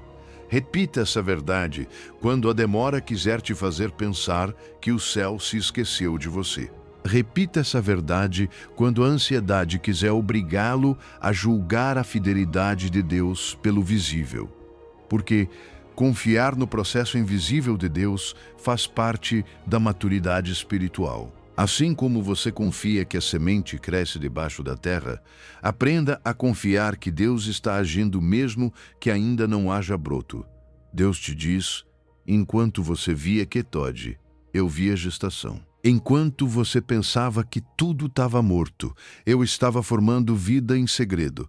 Speaker 1: Repita essa verdade quando a demora quiser te fazer pensar que o céu se esqueceu de você. Repita essa verdade quando a ansiedade quiser obrigá-lo a julgar a fidelidade de Deus pelo visível. Porque confiar no processo invisível de Deus faz parte da maturidade espiritual. Assim como você confia que a semente cresce debaixo da terra, aprenda a confiar que Deus está agindo mesmo que ainda não haja broto. Deus te diz, enquanto você via Ketode, eu via gestação. Enquanto você pensava que tudo estava morto, eu estava formando vida em segredo.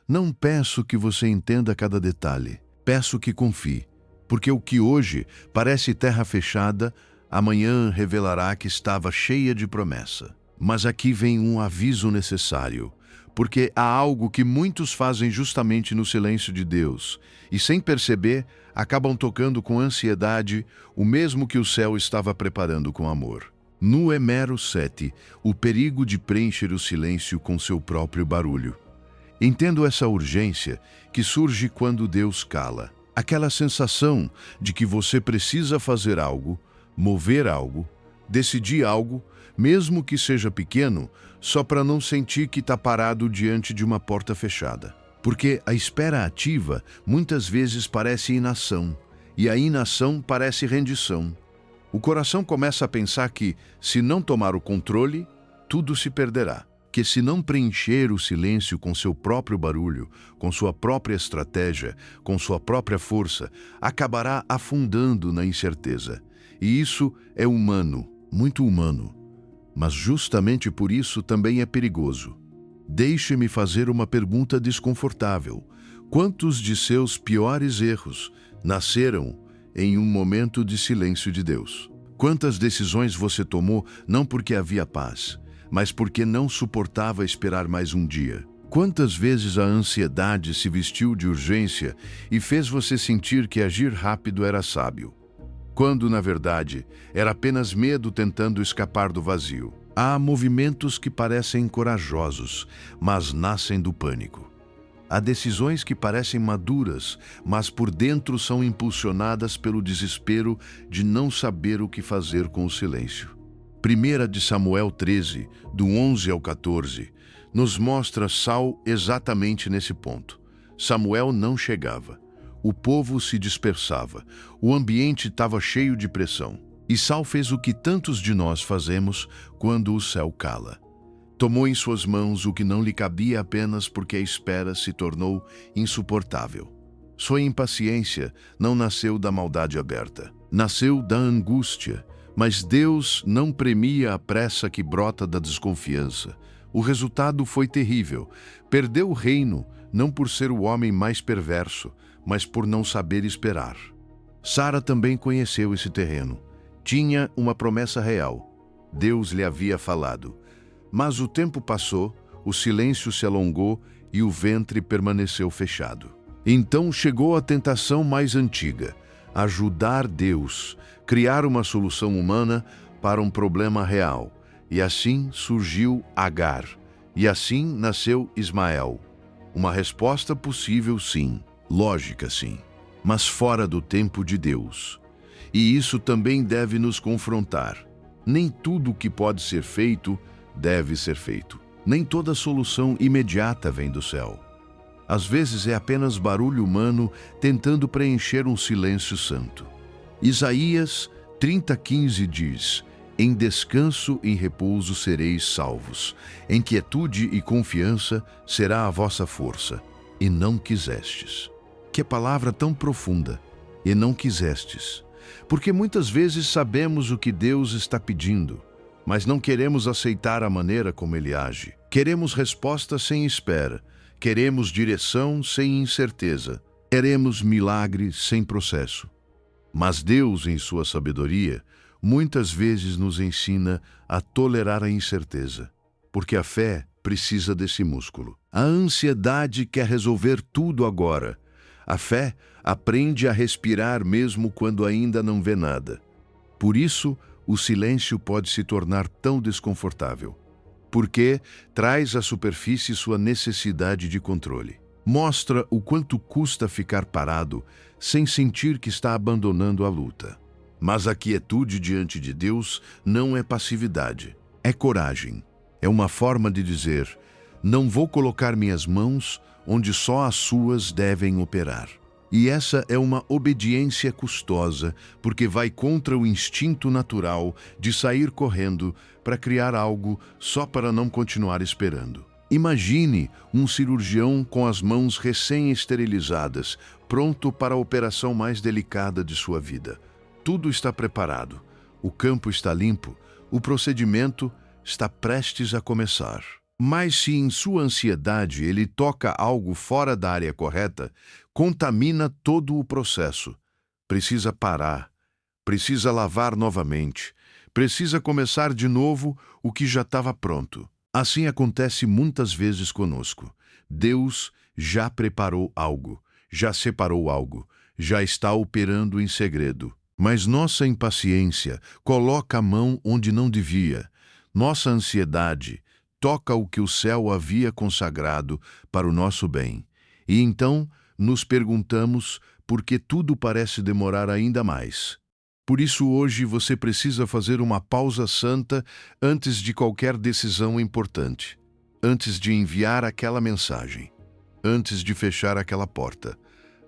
Speaker 1: Não peço que você entenda cada detalhe, peço que confie, porque o que hoje parece terra fechada, amanhã revelará que estava cheia de promessa. Mas aqui vem um aviso necessário, porque há algo que muitos fazem justamente no silêncio de Deus, e sem perceber, acabam tocando com ansiedade o mesmo que o céu estava preparando com amor. No Emero 7, o perigo de preencher o silêncio com seu próprio barulho. Entendo essa urgência que surge quando Deus cala. Aquela sensação de que você precisa fazer algo, mover algo, decidir algo, mesmo que seja pequeno, só para não sentir que está parado diante de uma porta fechada. Porque a espera ativa muitas vezes parece inação, e a inação parece rendição. O coração começa a pensar que, se não tomar o controle, tudo se perderá. Que se não preencher o silêncio com seu próprio barulho, com sua própria estratégia, com sua própria força, acabará afundando na incerteza. E isso é humano, muito humano. Mas justamente por isso também é perigoso. Deixe-me fazer uma pergunta desconfortável. Quantos de seus piores erros nasceram em um momento de silêncio de Deus? Quantas decisões você tomou não porque havia paz, mas porque não suportava esperar mais um dia? Quantas vezes a ansiedade se vestiu de urgência e fez você sentir que agir rápido era sábio, quando, na verdade, era apenas medo tentando escapar do vazio? Há movimentos que parecem corajosos, mas nascem do pânico. Há decisões que parecem maduras, mas por dentro são impulsionadas pelo desespero de não saber o que fazer com o silêncio. 1 de Samuel 13, do 11 ao 14, nos mostra Saul exatamente nesse ponto. Samuel não chegava. O povo se dispersava. O ambiente estava cheio de pressão. E Saul fez o que tantos de nós fazemos quando o céu cala. Tomou em suas mãos o que não lhe cabia apenas porque a espera se tornou insuportável. Sua impaciência não nasceu da maldade aberta. Nasceu da angústia. Mas Deus não premia a pressa que brota da desconfiança. O resultado foi terrível. Perdeu o reino, não por ser o homem mais perverso, mas por não saber esperar. Sara também conheceu esse terreno. Tinha uma promessa real. Deus lhe havia falado. Mas o tempo passou, o silêncio se alongou e o ventre permaneceu fechado. Então chegou a tentação mais antiga: ajudar Deus, criar uma solução humana para um problema real. E assim surgiu Agar. E assim nasceu Ismael. Uma resposta possível, sim. Lógica, sim. Mas fora do tempo de Deus. E isso também deve nos confrontar. Nem tudo o que pode ser feito deve ser feito. Nem toda solução imediata vem do céu. Às vezes é apenas barulho humano tentando preencher um silêncio santo. Isaías 30:15 diz: em descanso e repouso sereis salvos. Em quietude e confiança será a vossa força. E não quisestes. Que palavra tão profunda. E não quisestes. Porque muitas vezes sabemos o que Deus está pedindo, mas não queremos aceitar a maneira como Ele age. Queremos resposta sem espera. Queremos direção sem incerteza. Queremos milagre sem processo. Mas Deus, em sua sabedoria, muitas vezes nos ensina a tolerar a incerteza, porque a fé precisa desse músculo. A ansiedade quer resolver tudo agora. A fé aprende a respirar mesmo quando ainda não vê nada. Por isso, o silêncio pode se tornar tão desconfortável, porque traz à superfície sua necessidade de controle. Mostra o quanto custa ficar parado sem sentir que está abandonando a luta. Mas a quietude diante de Deus não é passividade, é coragem. É uma forma de dizer: não vou colocar minhas mãos onde só as suas devem operar. E essa é uma obediência custosa, porque vai contra o instinto natural de sair correndo para criar algo só para não continuar esperando. Imagine um cirurgião com as mãos recém-esterilizadas, pronto para a operação mais delicada de sua vida. Tudo está preparado, o campo está limpo, o procedimento está prestes a começar. Mas se em sua ansiedade ele toca algo fora da área correta, contamina todo o processo. Precisa parar, precisa lavar novamente, precisa começar de novo o que já estava pronto. Assim acontece muitas vezes conosco. Deus já preparou algo, já separou algo, já está operando em segredo. Mas nossa impaciência coloca a mão onde não devia. Nossa ansiedade toca o que o céu havia consagrado para o nosso bem. E então nos perguntamos por que tudo parece demorar ainda mais. Por isso hoje você precisa fazer uma pausa santa antes de qualquer decisão importante, antes de enviar aquela mensagem, antes de fechar aquela porta,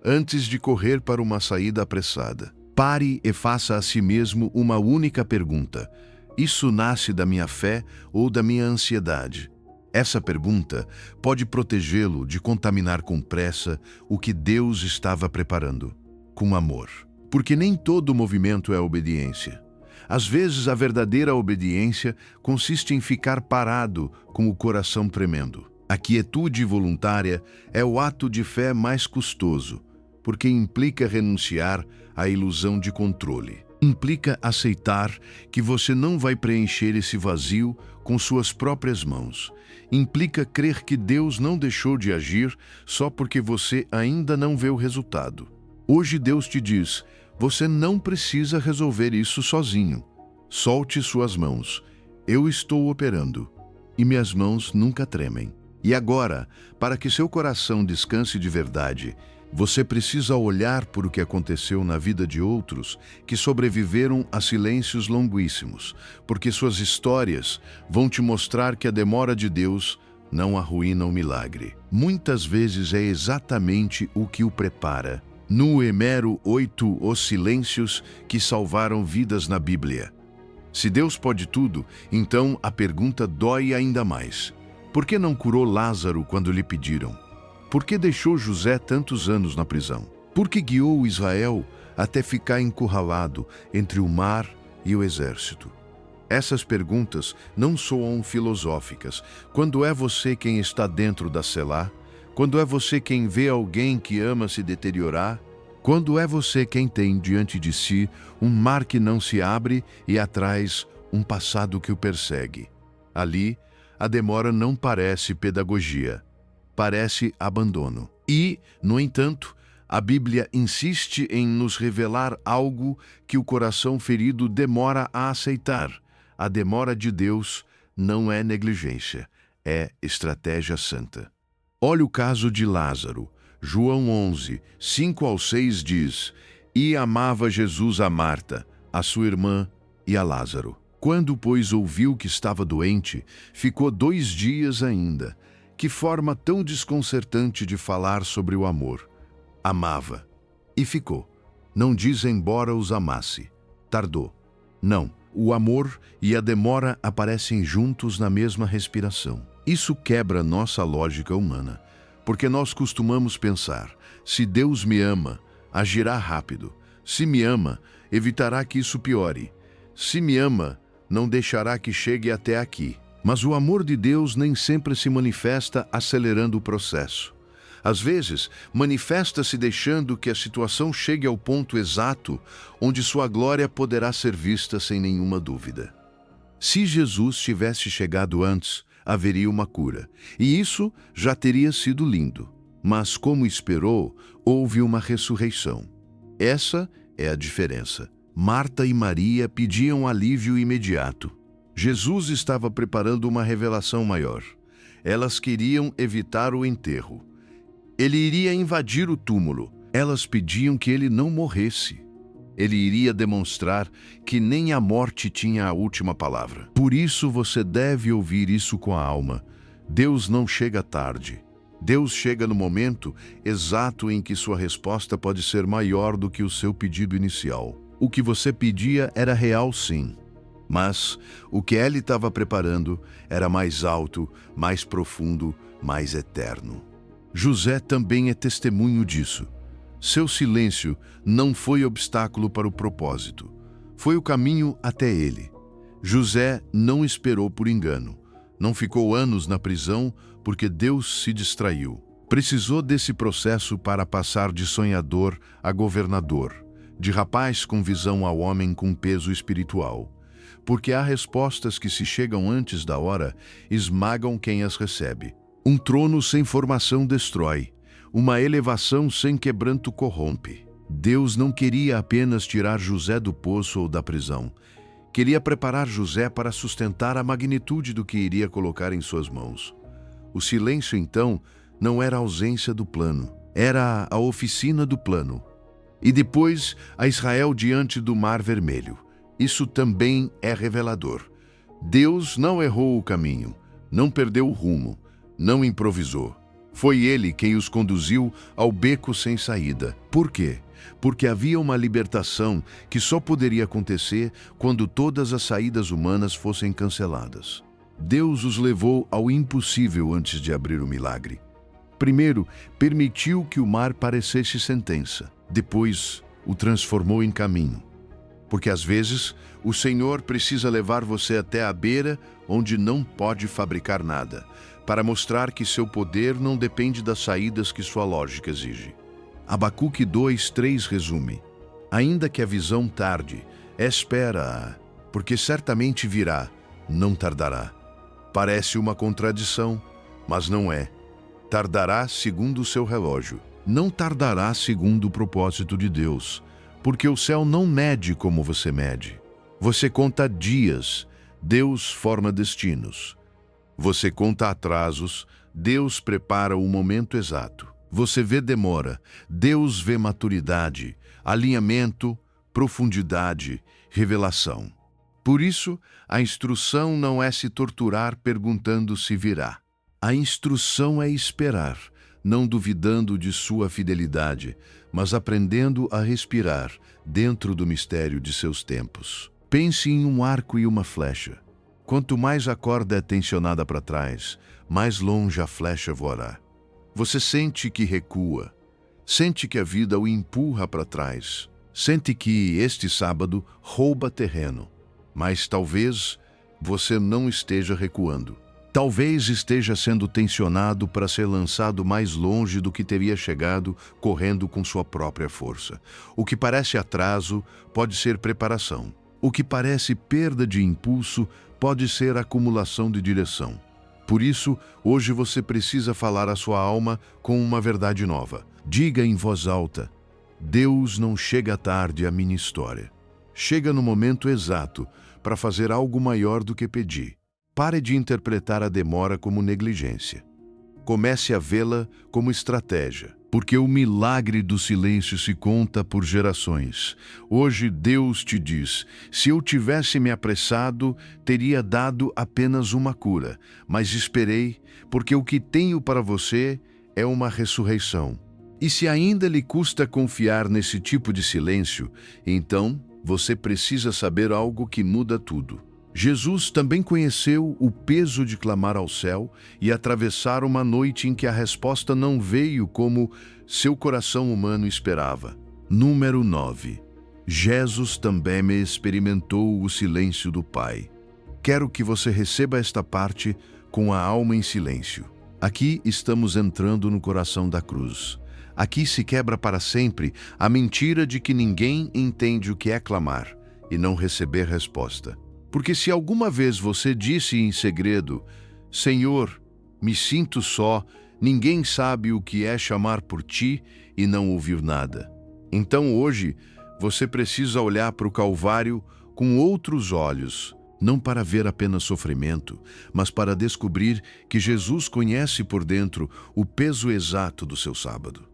Speaker 1: antes de correr para uma saída apressada. Pare e faça a si mesmo uma única pergunta: isso nasce da minha fé ou da minha ansiedade? Essa pergunta pode protegê-lo de contaminar com pressa o que Deus estava preparando, com amor. Porque nem todo movimento é obediência. Às vezes, a verdadeira obediência consiste em ficar parado com o coração tremendo. A quietude voluntária é o ato de fé mais custoso, porque implica renunciar à ilusão de controle. Implica aceitar que você não vai preencher esse vazio com suas próprias mãos. Implica crer que Deus não deixou de agir só porque você ainda não vê o resultado. Hoje Deus te diz: você não precisa resolver isso sozinho. Solte suas mãos. Eu estou operando. E minhas mãos nunca tremem. E agora, para que seu coração descanse de verdade, você precisa olhar por o que aconteceu na vida de outros que sobreviveram a silêncios longuíssimos, porque suas histórias vão te mostrar que a demora de Deus não arruína o milagre. Muitas vezes é exatamente o que o prepara. No Emero 8, os silêncios que salvaram vidas na Bíblia. Se Deus pode tudo, então a pergunta dói ainda mais. Por que não curou Lázaro quando lhe pediram? Por que deixou José tantos anos na prisão? Por que guiou Israel até ficar encurralado entre o mar e o exército? Essas perguntas não soam filosóficas. Quando é você quem está dentro da celá? Quando é você quem vê alguém que ama se deteriorar? Quando é você quem tem diante de si um mar que não se abre e atrás um passado que o persegue? Ali, a demora não parece pedagogia. Parece abandono. E, no entanto, a Bíblia insiste em nos revelar algo que o coração ferido demora a aceitar. A demora de Deus não é negligência, é estratégia santa. Olha o caso de Lázaro. João 11, 5-6 diz: E amava Jesus a Marta, a sua irmã e a Lázaro. Quando, pois, ouviu que estava doente, ficou 2 dias ainda. Que forma tão desconcertante de falar sobre o amor. Amava. E ficou. Não diz embora os amasse. Tardou. Não. O amor e a demora aparecem juntos na mesma respiração. Isso quebra nossa lógica humana, porque nós costumamos pensar: se Deus me ama, agirá rápido. Se me ama, evitará que isso piore. Se me ama, não deixará que chegue até aqui. Mas o amor de Deus nem sempre se manifesta acelerando o processo. Às vezes, manifesta-se deixando que a situação chegue ao ponto exato onde sua glória poderá ser vista sem nenhuma dúvida. Se Jesus tivesse chegado antes, haveria uma cura, e isso já teria sido lindo. Mas, como esperou, houve uma ressurreição. Essa é a diferença. Marta e Maria pediam alívio imediato. Jesus estava preparando uma revelação maior. Elas queriam evitar o enterro. Ele iria invadir o túmulo. Elas pediam que ele não morresse. Ele iria demonstrar que nem a morte tinha a última palavra. Por isso você deve ouvir isso com a alma. Deus não chega tarde. Deus chega no momento exato em que sua resposta pode ser maior do que o seu pedido inicial. O que você pedia era real, sim. Mas o que ele estava preparando era mais alto, mais profundo, mais eterno. José também é testemunho disso. Seu silêncio não foi obstáculo para o propósito. Foi o caminho até ele. José não esperou por engano. Não ficou anos na prisão porque Deus se distraiu. Precisou desse processo para passar de sonhador a governador, de rapaz com visão a homem com peso espiritual. Porque há respostas que, se chegam antes da hora, esmagam quem as recebe. Um trono sem formação destrói. Uma elevação sem quebranto corrompe. Deus não queria apenas tirar José do poço ou da prisão. Queria preparar José para sustentar a magnitude do que iria colocar em suas mãos. O silêncio, então, não era a ausência do plano. Era a oficina do plano. E depois, a Israel diante do Mar Vermelho. Isso também é revelador. Deus não errou o caminho, não perdeu o rumo, não improvisou. Foi ele quem os conduziu ao beco sem saída. Por quê? Porque havia uma libertação que só poderia acontecer quando todas as saídas humanas fossem canceladas. Deus os levou ao impossível antes de abrir o milagre. Primeiro, permitiu que o mar parecesse sentença. Depois, o transformou em caminho. Porque às vezes, o Senhor precisa levar você até a beira onde não pode fabricar nada, para mostrar que seu poder não depende das saídas que sua lógica exige. Abacuque 2:3 resume: ainda que a visão tarde, espera-a, porque certamente virá, não tardará. Parece uma contradição, mas não é. Tardará segundo o seu relógio. Não tardará segundo o propósito de Deus, porque o céu não mede como você mede. Você conta dias, Deus forma destinos. Você conta atrasos, Deus prepara o momento exato. Você vê demora, Deus vê maturidade, alinhamento, profundidade, revelação. Por isso, a instrução não é se torturar perguntando se virá. A instrução é esperar, não duvidando de sua fidelidade, mas aprendendo a respirar dentro do mistério de seus tempos. Pense em um arco e uma flecha. Quanto mais a corda é tensionada para trás, mais longe a flecha voará. Você sente que recua, sente que a vida o empurra para trás, sente que este sábado rouba terreno, mas talvez você não esteja recuando. Talvez esteja sendo tensionado para ser lançado mais longe do que teria chegado correndo com sua própria força. O que parece atraso pode ser preparação. O que parece perda de impulso pode ser acumulação de direção. Por isso, hoje você precisa falar à sua alma com uma verdade nova. Diga em voz alta: Deus não chega tarde à minha história. Chega no momento exato para fazer algo maior do que pedi. Pare de interpretar a demora como negligência. Comece a vê-la como estratégia, porque o milagre do silêncio se conta por gerações. Hoje Deus te diz: se eu tivesse me apressado, teria dado apenas uma cura, mas esperei, porque o que tenho para você é uma ressurreição. E se ainda lhe custa confiar nesse tipo de silêncio, então você precisa saber algo que muda tudo. Jesus também conheceu o peso de clamar ao céu e atravessar uma noite em que a resposta não veio como seu coração humano esperava. Número 9. Jesus também experimentou o silêncio do Pai. Quero que você receba esta parte com a alma em silêncio. Aqui estamos entrando no coração da cruz. Aqui se quebra para sempre a mentira de que ninguém entende o que é clamar e não receber resposta. Porque se alguma vez você disse em segredo: Senhor, me sinto só, ninguém sabe o que é chamar por ti e não ouvir nada. Então hoje você precisa olhar para o Calvário com outros olhos, não para ver apenas sofrimento, mas para descobrir que Jesus conhece por dentro o peso exato do seu sábado.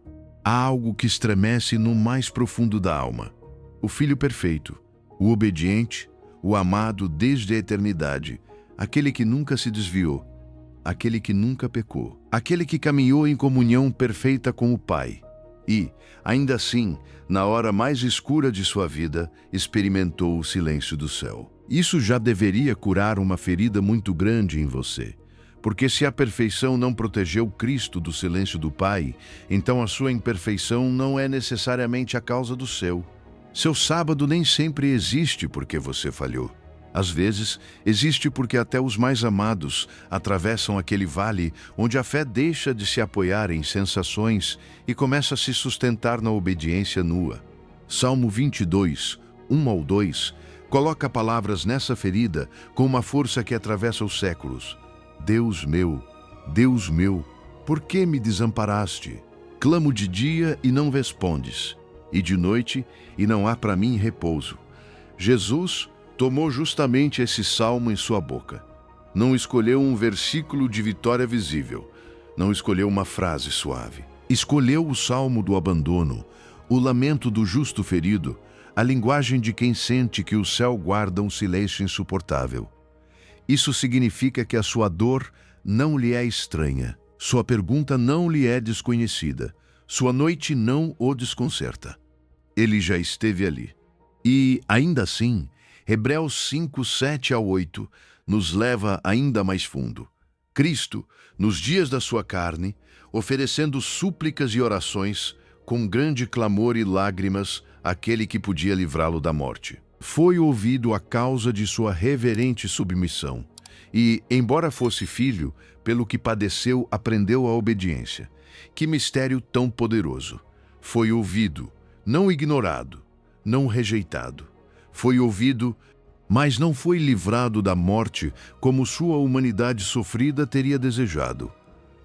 Speaker 1: Há algo que estremece no mais profundo da alma. O Filho perfeito, o obediente, o amado desde a eternidade, aquele que nunca se desviou, aquele que nunca pecou, aquele que caminhou em comunhão perfeita com o Pai e, ainda assim, na hora mais escura de sua vida, experimentou o silêncio do céu. Isso já deveria curar uma ferida muito grande em você. Porque se a perfeição não protegeu Cristo do silêncio do Pai, então a sua imperfeição não é necessariamente a causa do seu. Seu sábado nem sempre existe porque você falhou. Às vezes, existe porque até os mais amados atravessam aquele vale onde a fé deixa de se apoiar em sensações e começa a se sustentar na obediência nua. Salmo 22, 1 ao 2, coloca palavras nessa ferida com uma força que atravessa os séculos. Deus meu, por que me desamparaste? Clamo de dia e não respondes, e de noite e não há para mim repouso. Jesus tomou justamente esse salmo em sua boca. Não escolheu um versículo de vitória visível, não escolheu uma frase suave. Escolheu o salmo do abandono, o lamento do justo ferido, a linguagem de quem sente que o céu guarda um silêncio insuportável. Isso significa que a sua dor não lhe é estranha, sua pergunta não lhe é desconhecida, sua noite não o desconcerta. Ele já esteve ali. E, ainda assim, Hebreus 5, 7 a 8 nos leva ainda mais fundo. Cristo, nos dias da sua carne, oferecendo súplicas e orações, com grande clamor e lágrimas, àquele que podia livrá-lo da morte. Foi ouvido a causa de sua reverente submissão e, embora fosse filho, pelo que padeceu, aprendeu a obediência. Que mistério tão poderoso! Foi ouvido, não ignorado, não rejeitado. Foi ouvido, mas não foi livrado da morte como sua humanidade sofrida teria desejado.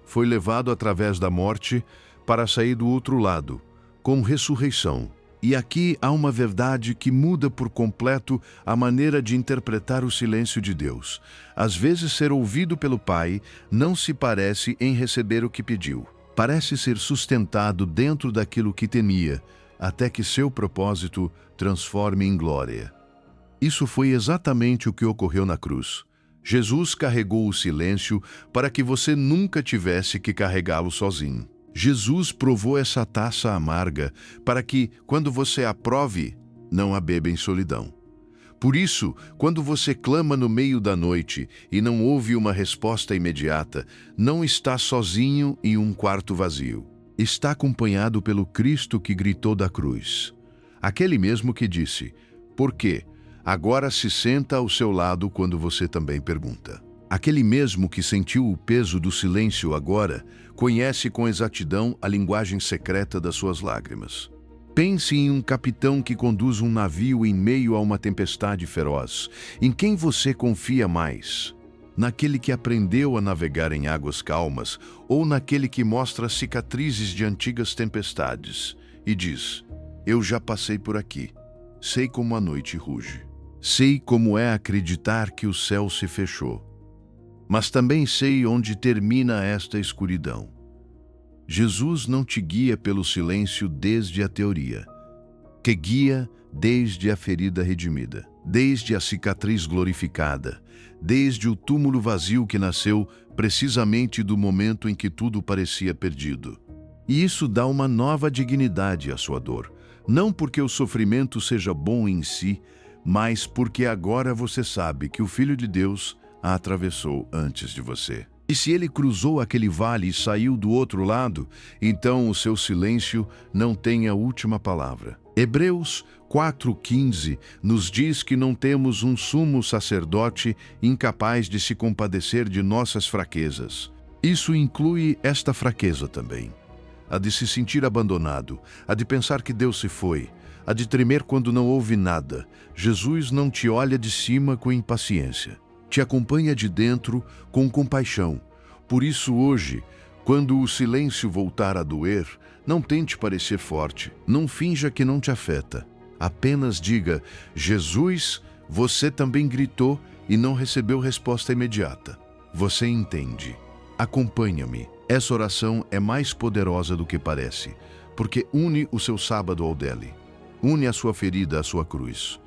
Speaker 1: Foi levado através da morte para sair do outro lado, com ressurreição. E aqui há uma verdade que muda por completo a maneira de interpretar o silêncio de Deus. Às vezes, ser ouvido pelo Pai não se parece em receber o que pediu. Parece ser sustentado dentro daquilo que temia, até que seu propósito transforme em glória. Isso foi exatamente o que ocorreu na cruz. Jesus carregou o silêncio para que você nunca tivesse que carregá-lo sozinho. Jesus provou essa taça amarga para que, quando você a prove, não a beba em solidão. Por isso, quando você clama no meio da noite e não ouve uma resposta imediata, não está sozinho em um quarto vazio. Está acompanhado pelo Cristo que gritou da cruz. Aquele mesmo que disse, "Por quê?", agora se senta ao seu lado quando você também pergunta. Aquele mesmo que sentiu o peso do silêncio agora, conhece com exatidão a linguagem secreta das suas lágrimas. Pense em um capitão que conduz um navio em meio a uma tempestade feroz. Em quem você confia mais? Naquele que aprendeu a navegar em águas calmas ou naquele que mostra cicatrizes de antigas tempestades e diz, "Eu já passei por aqui. Sei como a noite ruge. Sei como é acreditar que o céu se fechou. Mas também sei onde termina esta escuridão." Jesus não te guia pelo silêncio desde a teoria, que guia desde a ferida redimida, desde a cicatriz glorificada, desde o túmulo vazio que nasceu precisamente do momento em que tudo parecia perdido. E isso dá uma nova dignidade à sua dor, não porque o sofrimento seja bom em si, mas porque agora você sabe que o Filho de Deus a atravessou antes de você. E se ele cruzou aquele vale e saiu do outro lado, então o seu silêncio não tem a última palavra. Hebreus 4,15 nos diz que não temos um sumo sacerdote incapaz de se compadecer de nossas fraquezas. Isso inclui esta fraqueza também. A de se sentir abandonado, a de pensar que Deus se foi, a de tremer quando não ouve nada. Jesus não te olha de cima com impaciência. Te acompanha de dentro com compaixão. Por isso hoje, quando o silêncio voltar a doer, não tente parecer forte. Não finja que não te afeta. Apenas diga: Jesus, você também gritou e não recebeu resposta imediata. Você entende. Acompanha-me. Essa oração é mais poderosa do que parece, porque une o seu sábado ao dele. Une a sua ferida à sua cruz.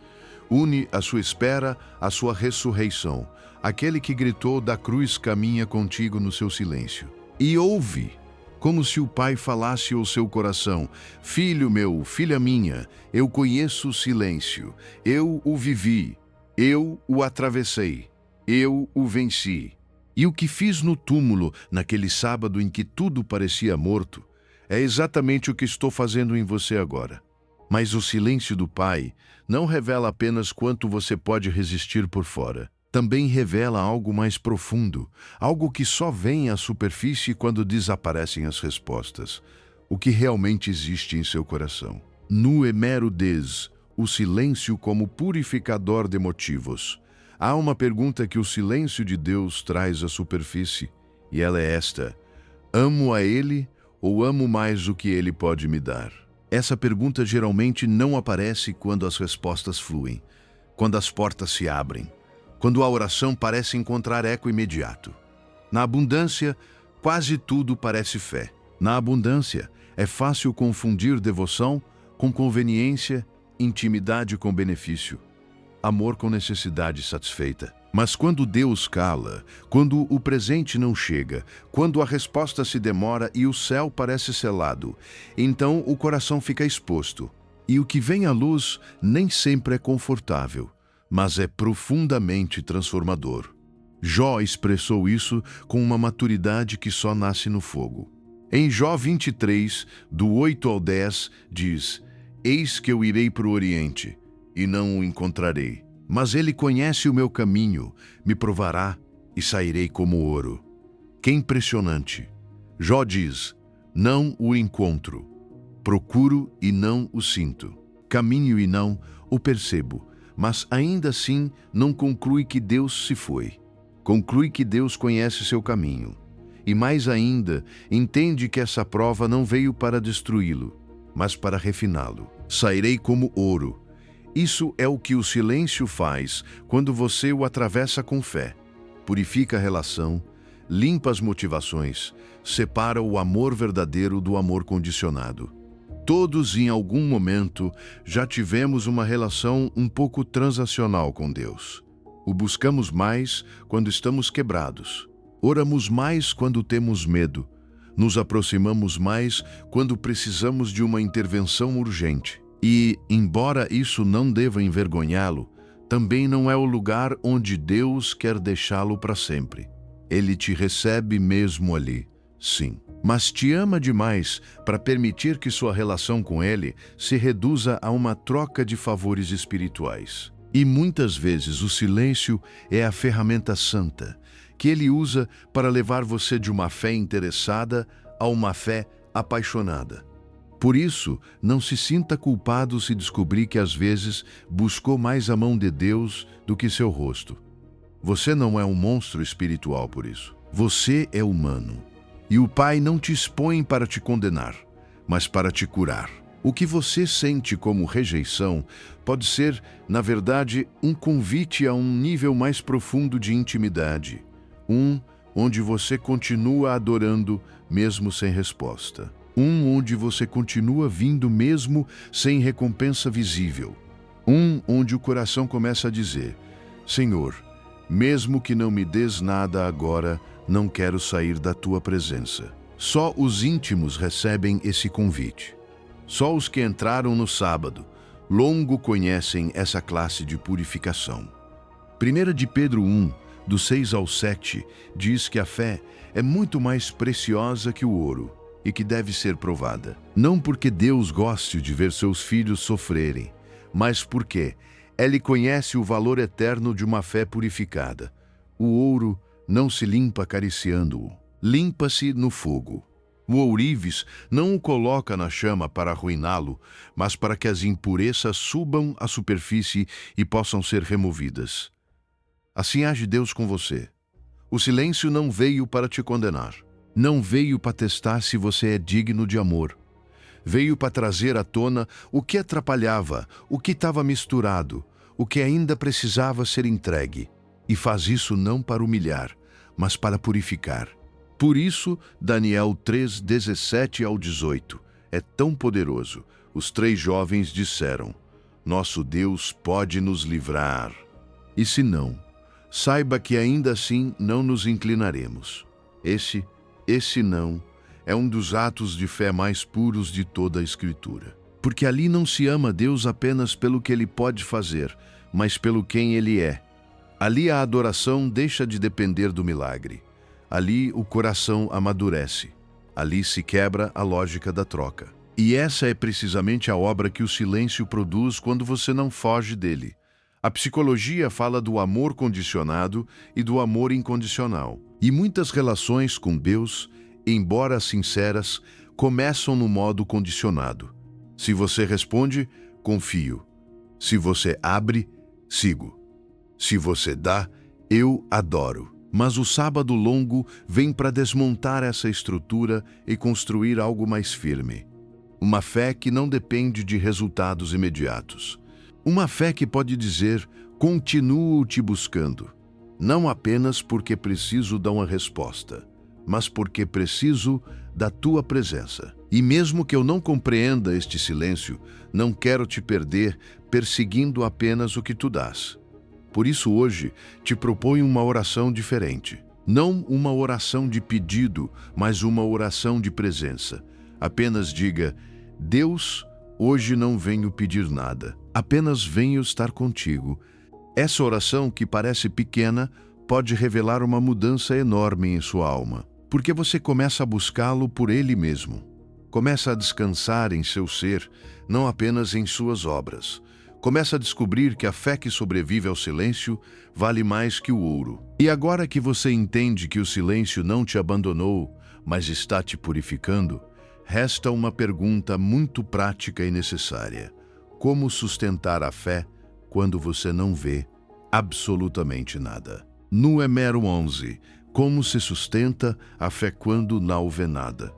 Speaker 1: Une a sua espera à sua ressurreição. Aquele que gritou da cruz caminha contigo no seu silêncio. E ouve, como se o Pai falasse ao seu coração: Filho meu, filha minha, eu conheço o silêncio. Eu o vivi. Eu o atravessei. Eu o venci. E o que fiz no túmulo, naquele sábado em que tudo parecia morto, é exatamente o que estou fazendo em você agora. Mas o silêncio do Pai não revela apenas quanto você pode resistir por fora. Também revela algo mais profundo, algo que só vem à superfície quando desaparecem as respostas. O que realmente existe em seu coração. Nu emero des, o silêncio como purificador de motivos. Há uma pergunta que o silêncio de Deus traz à superfície, e ela é esta: amo a Ele ou amo mais o que Ele pode me dar? Essa pergunta geralmente não aparece quando as respostas fluem, quando as portas se abrem, quando a oração parece encontrar eco imediato. Na abundância, quase tudo parece fé. Na abundância, é fácil confundir devoção com conveniência, intimidade com benefício, amor com necessidade satisfeita. Mas quando Deus cala, quando o presente não chega, quando a resposta se demora e o céu parece selado, então o coração fica exposto. E o que vem à luz nem sempre é confortável, mas é profundamente transformador. Jó expressou isso com uma maturidade que só nasce no fogo. Em Jó 23, do 8 ao 10, diz: Eis que eu irei para o Oriente, e não o encontrarei. Mas ele conhece o meu caminho, me provará, e sairei como ouro. Que impressionante! Jó diz: não o encontro. Procuro e não o sinto. Caminho e não o percebo. Mas ainda assim não conclui que Deus se foi. Conclui que Deus conhece seu caminho. E mais ainda, entende que essa prova não veio para destruí-lo, mas para refiná-lo. Sairei como ouro. Isso é o que o silêncio faz quando você o atravessa com fé. Purifica a relação, limpa as motivações, separa o amor verdadeiro do amor condicionado. Todos, em algum momento, já tivemos uma relação um pouco transacional com Deus. O buscamos mais quando estamos quebrados. Oramos mais quando temos medo. Nos aproximamos mais quando precisamos de uma intervenção urgente. E, embora isso não deva envergonhá-lo, também não é o lugar onde Deus quer deixá-lo para sempre. Ele te recebe mesmo ali, sim. Mas te ama demais para permitir que sua relação com Ele se reduza a uma troca de favores espirituais. E muitas vezes o silêncio é a ferramenta santa que Ele usa para levar você de uma fé interessada a uma fé apaixonada. Por isso, não se sinta culpado se descobrir que às vezes buscou mais a mão de Deus do que seu rosto. Você não é um monstro espiritual por isso. Você é humano. E o Pai não te expõe para te condenar, mas para te curar. O que você sente como rejeição pode ser, na verdade, um convite a um nível mais profundo de intimidade. Onde você continua adorando mesmo sem resposta. Onde você continua vindo mesmo sem recompensa visível. Onde o coração começa a dizer: Senhor, mesmo que não me des nada agora, não quero sair da tua presença. Só os íntimos recebem esse convite. Só os que entraram no sábado longo conhecem essa classe de purificação. 1 de Pedro 1, do 6 ao 7, diz que a fé é muito mais preciosa que o ouro e que deve ser provada. Não porque Deus goste de ver seus filhos sofrerem, mas porque Ele conhece o valor eterno de uma fé purificada. O ouro não se limpa acariciando-o. limpa-se no fogo. O ourives não o coloca na chama para arruiná-lo, mas para que as impurezas subam à superfície e possam ser removidas. Assim age Deus com você. O silêncio não veio para te condenar. Não veio para testar se você é digno de amor. Veio para trazer à tona o que atrapalhava, o que estava misturado, o que ainda precisava ser entregue. E faz isso não para humilhar, mas para purificar. Por isso, Daniel 3, 17 ao 18, é tão poderoso. Os 3 jovens disseram: nosso Deus pode nos livrar. E se não, saiba que ainda assim não nos inclinaremos. Esse não é um dos atos de fé mais puros de toda a Escritura. Porque ali não se ama Deus apenas pelo que Ele pode fazer, mas pelo quem Ele é. Ali a adoração deixa de depender do milagre. Ali o coração amadurece. Ali se quebra a lógica da troca. E essa é precisamente a obra que o silêncio produz quando você não foge dele. A psicologia fala do amor condicionado e do amor incondicional. E muitas relações com Deus, embora sinceras, começam no modo condicionado. Se você responde, confio. Se você abre, sigo. Se você dá, eu adoro. Mas o sábado longo vem para desmontar essa estrutura e construir algo mais firme. Uma fé que não depende de resultados imediatos. Uma fé que pode dizer: continuo te buscando. Não apenas porque preciso dar uma resposta, mas porque preciso da tua presença. E mesmo que eu não compreenda este silêncio, não quero te perder perseguindo apenas o que tu dás. Por isso hoje te proponho uma oração diferente. Não uma oração de pedido, mas uma oração de presença. Apenas diga: Deus, hoje não venho pedir nada, apenas venho estar contigo. Essa oração, que parece pequena, pode revelar uma mudança enorme em sua alma, porque você começa a buscá-lo por Ele mesmo. Começa a descansar em seu ser, não apenas em suas obras. Começa a descobrir que a fé que sobrevive ao silêncio vale mais que o ouro. E agora que você entende que o silêncio não te abandonou, mas está te purificando, resta uma pergunta muito prática e necessária. Como sustentar a fé quando você não vê absolutamente nada? No Emero 11, como se sustenta a fé quando não vê nada?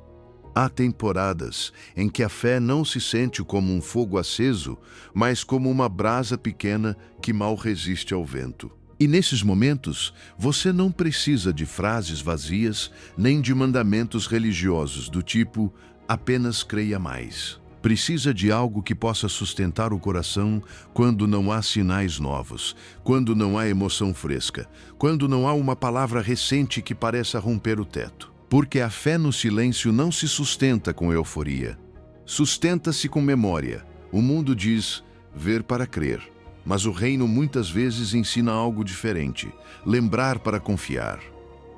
Speaker 1: Há temporadas em que a fé não se sente como um fogo aceso, mas como uma brasa pequena que mal resiste ao vento. E nesses momentos, você não precisa de frases vazias, nem de mandamentos religiosos do tipo: apenas creia mais. Precisa de algo que possa sustentar o coração quando não há sinais novos, quando não há emoção fresca, quando não há uma palavra recente que pareça romper o teto. Porque a fé no silêncio não se sustenta com euforia. Sustenta-se com memória. O mundo diz ver para crer, mas o reino muitas vezes ensina algo diferente: lembrar para confiar.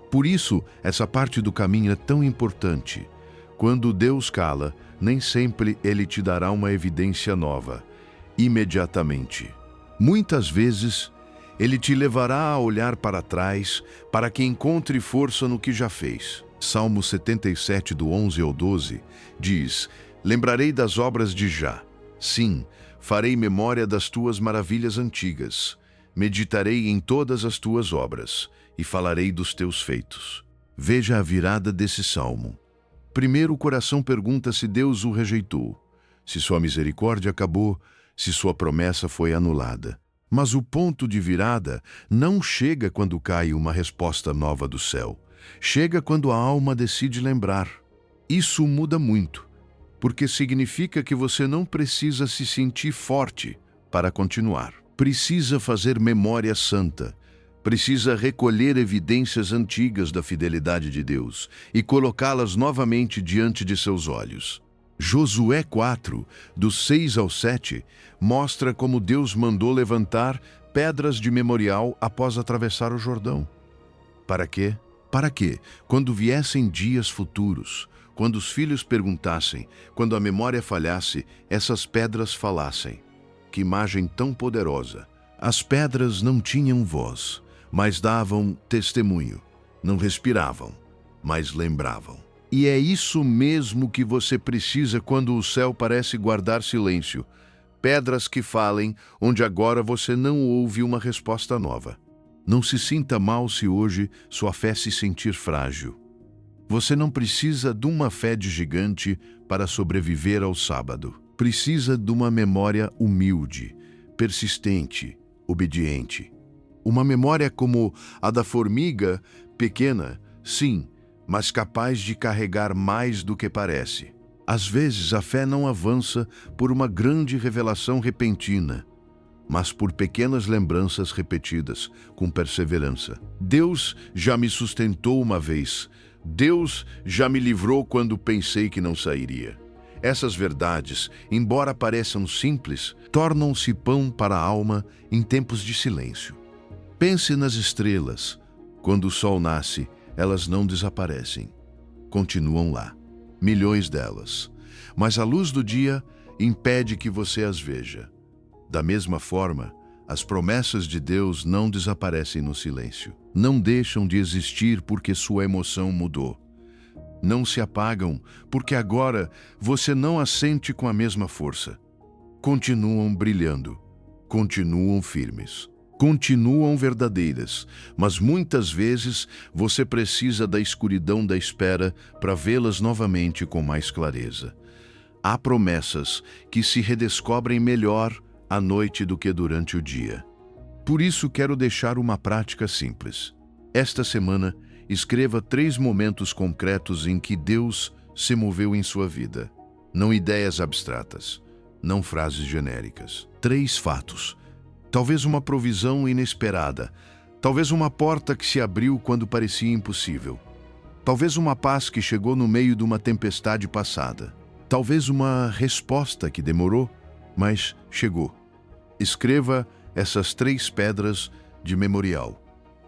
Speaker 1: Por isso, essa parte do caminho é tão importante. Quando Deus cala, nem sempre Ele te dará uma evidência nova, imediatamente. Muitas vezes, Ele te levará a olhar para trás para que encontre força no que já fez. Salmo 77, do 11 ao 12, diz: lembrarei das obras de Já. Sim, farei memória das tuas maravilhas antigas. Meditarei em todas as tuas obras e falarei dos teus feitos. Veja a virada desse salmo. Primeiro, o coração pergunta se Deus o rejeitou, se sua misericórdia acabou, se sua promessa foi anulada. Mas o ponto de virada não chega quando cai uma resposta nova do céu. Chega quando a alma decide lembrar. Isso muda muito, porque significa que você não precisa se sentir forte para continuar. Precisa fazer memória santa. Precisa recolher evidências antigas da fidelidade de Deus e colocá-las novamente diante de seus olhos. Josué 4, dos 6 ao 7, mostra como Deus mandou levantar pedras de memorial após atravessar o Jordão. Para quê? Para que, quando viessem dias futuros, quando os filhos perguntassem, quando a memória falhasse, essas pedras falassem. Que imagem tão poderosa! As pedras não tinham voz, mas davam testemunho. Não respiravam, mas lembravam. E é isso mesmo que você precisa quando o céu parece guardar silêncio. Pedras que falem, onde agora você não ouve uma resposta nova. Não se sinta mal se hoje sua fé se sentir frágil. Você não precisa de uma fé de gigante para sobreviver ao sábado. Precisa de uma memória humilde, persistente, obediente. Uma memória como a da formiga, pequena, sim, mas capaz de carregar mais do que parece. Às vezes a fé não avança por uma grande revelação repentina, mas por pequenas lembranças repetidas, com perseverança. Deus já me sustentou uma vez. Deus já me livrou quando pensei que não sairia. Essas verdades, embora pareçam simples, tornam-se pão para a alma em tempos de silêncio. Pense nas estrelas. Quando o sol nasce, elas não desaparecem. Continuam lá, milhões delas. Mas a luz do dia impede que você as veja. Da mesma forma, as promessas de Deus não desaparecem no silêncio. Não deixam de existir porque sua emoção mudou. Não se apagam porque agora você não as sente com a mesma força. Continuam brilhando, continuam firmes, continuam verdadeiras, mas muitas vezes você precisa da escuridão da espera para vê-las novamente com mais clareza. Há promessas que se redescobrem melhor à noite do que durante o dia. Por isso quero deixar uma prática simples. Esta semana, escreva 3 momentos concretos em que Deus se moveu em sua vida. Não ideias abstratas, não frases genéricas. 3 fatos. Talvez uma provisão inesperada. Talvez uma porta que se abriu quando parecia impossível. Talvez uma paz que chegou no meio de uma tempestade passada. Talvez uma resposta que demorou, mas chegou. Escreva essas 3 pedras de memorial.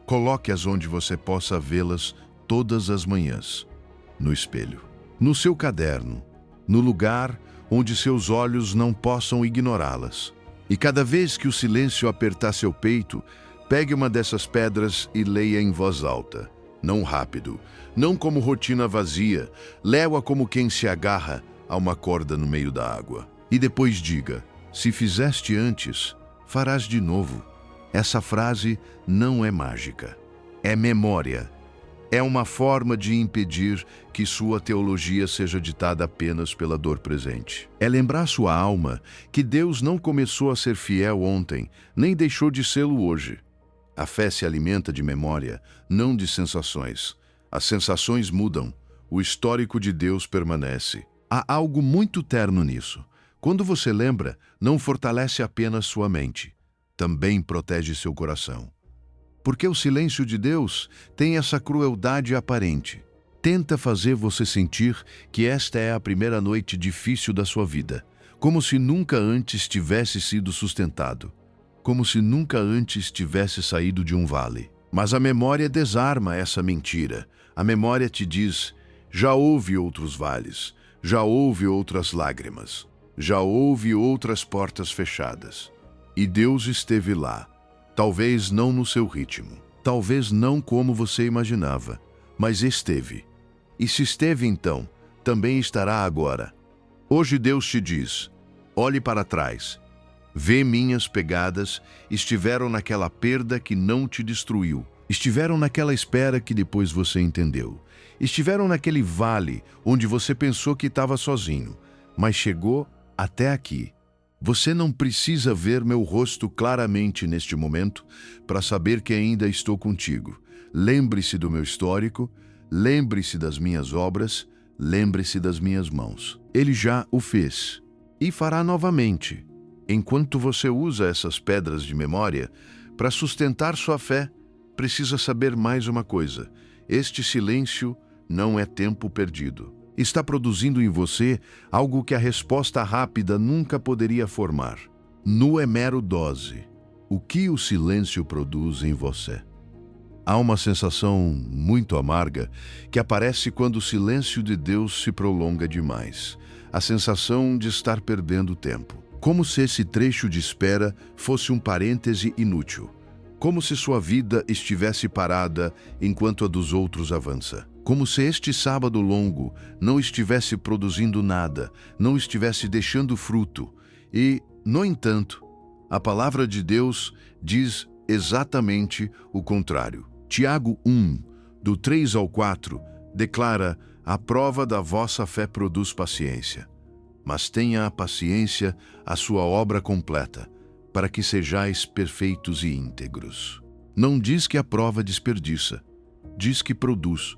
Speaker 1: Coloque-as onde você possa vê-las todas as manhãs, no espelho, no seu caderno, no lugar onde seus olhos não possam ignorá-las. E cada vez que o silêncio apertar seu peito, pegue uma dessas pedras e leia em voz alta. Não rápido, não como rotina vazia, leia-a como quem se agarra a uma corda no meio da água. E depois diga: se fizeste antes, farás de novo. Essa frase não é mágica, é memória. É uma forma de impedir que sua teologia seja ditada apenas pela dor presente. É lembrar sua alma que Deus não começou a ser fiel ontem, nem deixou de sê-lo hoje. A fé se alimenta de memória, não de sensações. As sensações mudam, o histórico de Deus permanece. Há algo muito terno nisso. Quando você lembra, não fortalece apenas sua mente, também protege seu coração. Porque o silêncio de Deus tem essa crueldade aparente. Tenta fazer você sentir que esta é a primeira noite difícil da sua vida, como se nunca antes tivesse sido sustentado, como se nunca antes tivesse saído de um vale. Mas a memória desarma essa mentira. A memória te diz: já houve outros vales, já houve outras lágrimas, já houve outras portas fechadas. E Deus esteve lá. Talvez não no seu ritmo, talvez não como você imaginava, mas esteve. E se esteve então, também estará agora. Hoje Deus te diz: olhe para trás. Vê minhas pegadas, estiveram naquela perda que não te destruiu. Estiveram naquela espera que depois você entendeu. Estiveram naquele vale onde você pensou que estava sozinho, mas chegou até aqui. Você não precisa ver meu rosto claramente neste momento para saber que ainda estou contigo. Lembre-se do meu histórico, lembre-se das minhas obras, lembre-se das minhas mãos. Ele já o fez e fará novamente. Enquanto você usa essas pedras de memória para sustentar sua fé, precisa saber mais uma coisa: este silêncio não é tempo perdido. Está produzindo em você algo que a resposta rápida nunca poderia formar. Nu é mero dose. O que o silêncio produz em você? Há uma sensação muito amarga que aparece quando o silêncio de Deus se prolonga demais. A sensação de estar perdendo tempo. Como se esse trecho de espera fosse um parêntese inútil. Como se sua vida estivesse parada enquanto a dos outros avança. Como se este sábado longo não estivesse produzindo nada, não estivesse deixando fruto. E, no entanto, a palavra de Deus diz exatamente o contrário. Tiago 1, do 3 ao 4, declara: a prova da vossa fé produz paciência. Mas tenha a paciência a sua obra completa, para que sejais perfeitos e íntegros. Não diz que a prova desperdiça, diz que produz.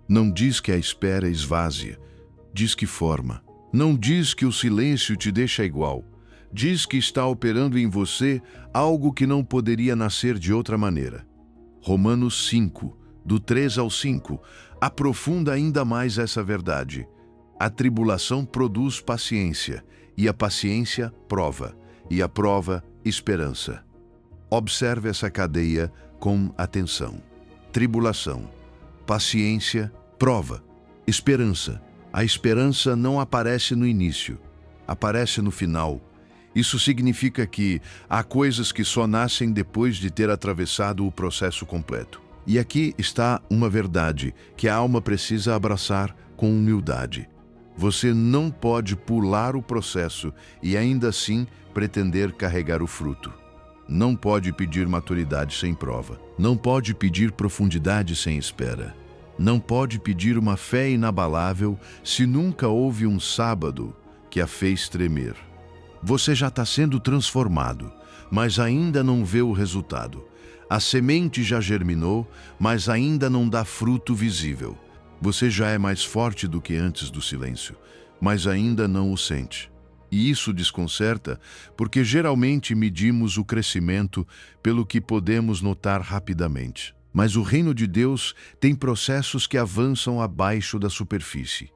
Speaker 1: Não diz que a espera esvazia, diz que forma. Não diz que o silêncio te deixa igual, diz que está operando em você algo que não poderia nascer de outra maneira. Romanos 5, do 3 ao 5, aprofunda ainda mais essa verdade. A tribulação produz paciência, e a paciência, prova, e a prova, esperança. Observe essa cadeia com atenção. Tribulação, paciência, prova, esperança. A esperança não aparece no início, aparece no final. Isso significa que há coisas que só nascem depois de ter atravessado o processo completo. E aqui está uma verdade que a alma precisa abraçar com humildade. Você não pode pular o processo e ainda assim pretender carregar o fruto. Não pode pedir maturidade sem prova. Não pode pedir profundidade sem espera. Não pode pedir uma fé inabalável se nunca houve um sábado que a fez tremer. Você já está sendo transformado, mas ainda não vê o resultado. A semente já germinou, mas ainda não dá fruto visível. Você já é mais forte do que antes do silêncio, mas ainda não o sente. E isso desconcerta, porque geralmente medimos o crescimento pelo que podemos notar rapidamente. Mas o reino de Deus tem processos que avançam abaixo da superfície.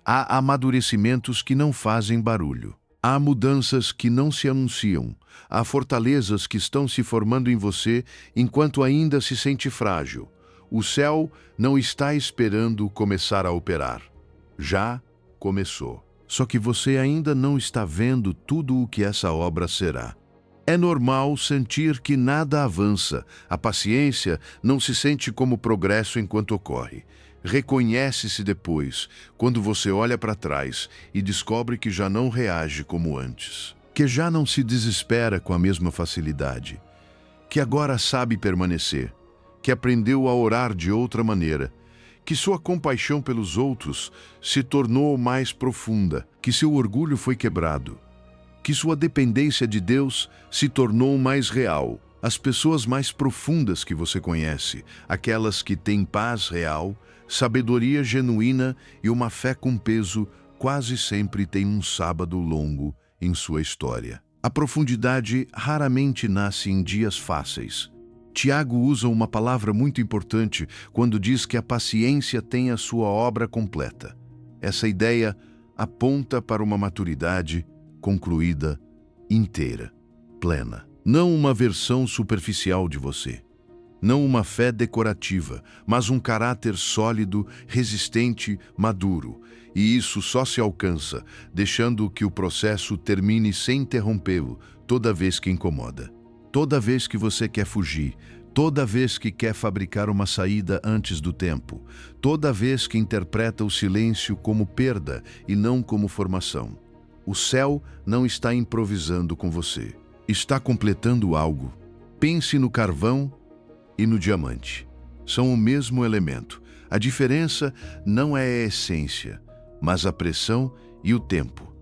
Speaker 1: Há amadurecimentos que não fazem barulho. Há mudanças que não se anunciam. Há fortalezas que estão se formando em você enquanto ainda se sente frágil. O céu não está esperando começar a operar. Já começou. Só que você ainda não está vendo tudo o que essa obra será. É normal sentir que nada avança. A paciência não se sente como progresso enquanto ocorre. Reconhece-se depois, quando você olha para trás e descobre que já não reage como antes. Que já não se desespera com a mesma facilidade. Que agora sabe permanecer. Que aprendeu a orar de outra maneira. Que sua compaixão pelos outros se tornou mais profunda. Que seu orgulho foi quebrado. Que sua dependência de Deus se tornou mais real. As pessoas mais profundas que você conhece, aquelas que têm paz real, sabedoria genuína e uma fé com peso, quase sempre têm um sábado longo em sua história. A profundidade raramente nasce em dias fáceis. Tiago usa uma palavra muito importante quando diz que a paciência tem a sua obra completa. Essa ideia aponta para uma maturidade concluída, inteira, plena. Não uma versão superficial de você. Não uma fé decorativa, mas um caráter sólido, resistente, maduro. E isso só se alcança deixando que o processo termine sem interrompê-lo toda vez que incomoda. Toda vez que você quer fugir, toda vez que quer fabricar uma saída antes do tempo, toda vez que interpreta o silêncio como perda e não como formação. O céu não está improvisando com você. Está completando algo. Pense no carvão e no diamante. São o mesmo elemento. A diferença não é a essência, mas a pressão e o tempo.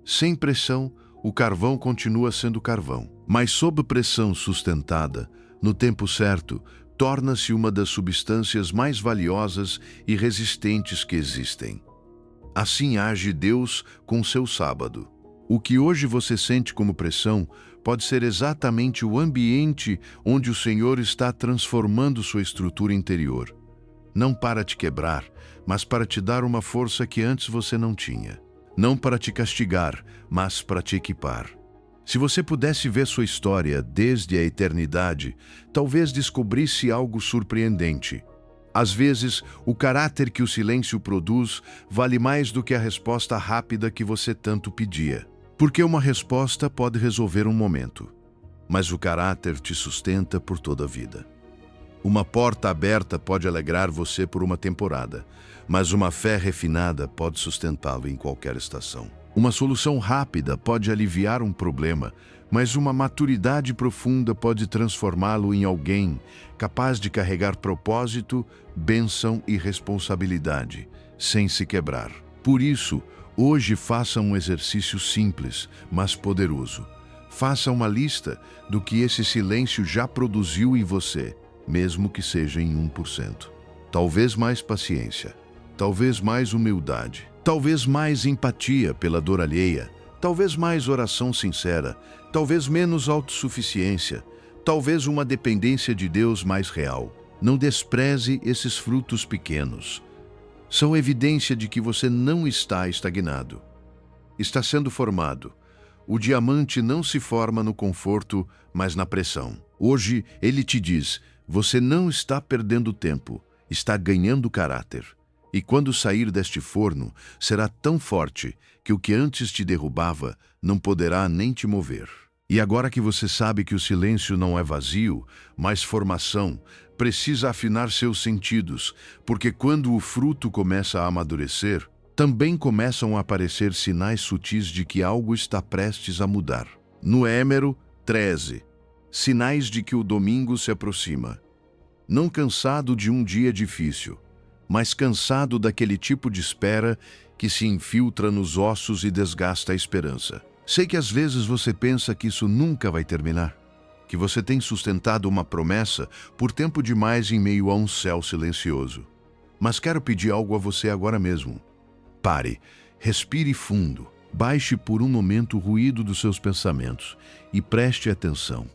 Speaker 1: Sem pressão, o carvão continua sendo carvão. Mas sob pressão sustentada, no tempo certo, torna-se uma das substâncias mais valiosas e resistentes que existem. Assim age Deus com seu sábado. O que hoje você sente como pressão pode ser exatamente o ambiente onde o Senhor está transformando sua estrutura interior. Não para te quebrar, mas para te dar uma força que antes você não tinha. Não para te castigar, mas para te equipar. Se você pudesse ver sua história desde a eternidade, talvez descobrisse algo surpreendente. Às vezes, o caráter que o silêncio produz vale mais do que a resposta rápida que você tanto pedia. Porque uma resposta pode resolver um momento, mas o caráter te sustenta por toda a vida. Uma porta aberta pode alegrar você por uma temporada, mas uma fé refinada pode sustentá-lo em qualquer estação. Uma solução rápida pode aliviar um problema, mas uma maturidade profunda pode transformá-lo em alguém capaz de carregar propósito, bênção e responsabilidade, sem se quebrar. Por isso, hoje faça um exercício simples, mas poderoso. Faça uma lista do que esse silêncio já produziu em você, mesmo que seja em 1%. Talvez mais paciência, talvez mais humildade, talvez mais empatia pela dor alheia, talvez mais oração sincera, talvez menos autossuficiência, talvez uma dependência de Deus mais real. Não despreze esses frutos pequenos. São evidência de que você não está estagnado. Está sendo formado. O diamante não se forma no conforto, mas na pressão. Hoje, ele te diz, você não está perdendo tempo, está ganhando caráter. E quando sair deste forno, será tão forte que o que antes te derrubava não poderá nem te mover. E agora que você sabe que o silêncio não é vazio, mas formação, precisa afinar seus sentidos, porque quando o fruto começa a amadurecer, também começam a aparecer sinais sutis de que algo está prestes a mudar. Número 13. Sinais de que o domingo se aproxima. Não cansado de um dia difícil, mas cansado daquele tipo de espera que se infiltra nos ossos e desgasta a esperança. Sei que às vezes você pensa que isso nunca vai terminar, que você tem sustentado uma promessa por tempo demais em meio a um céu silencioso. Mas quero pedir algo a você agora mesmo. Pare, respire fundo, baixe por um momento o ruído dos seus pensamentos e preste atenção,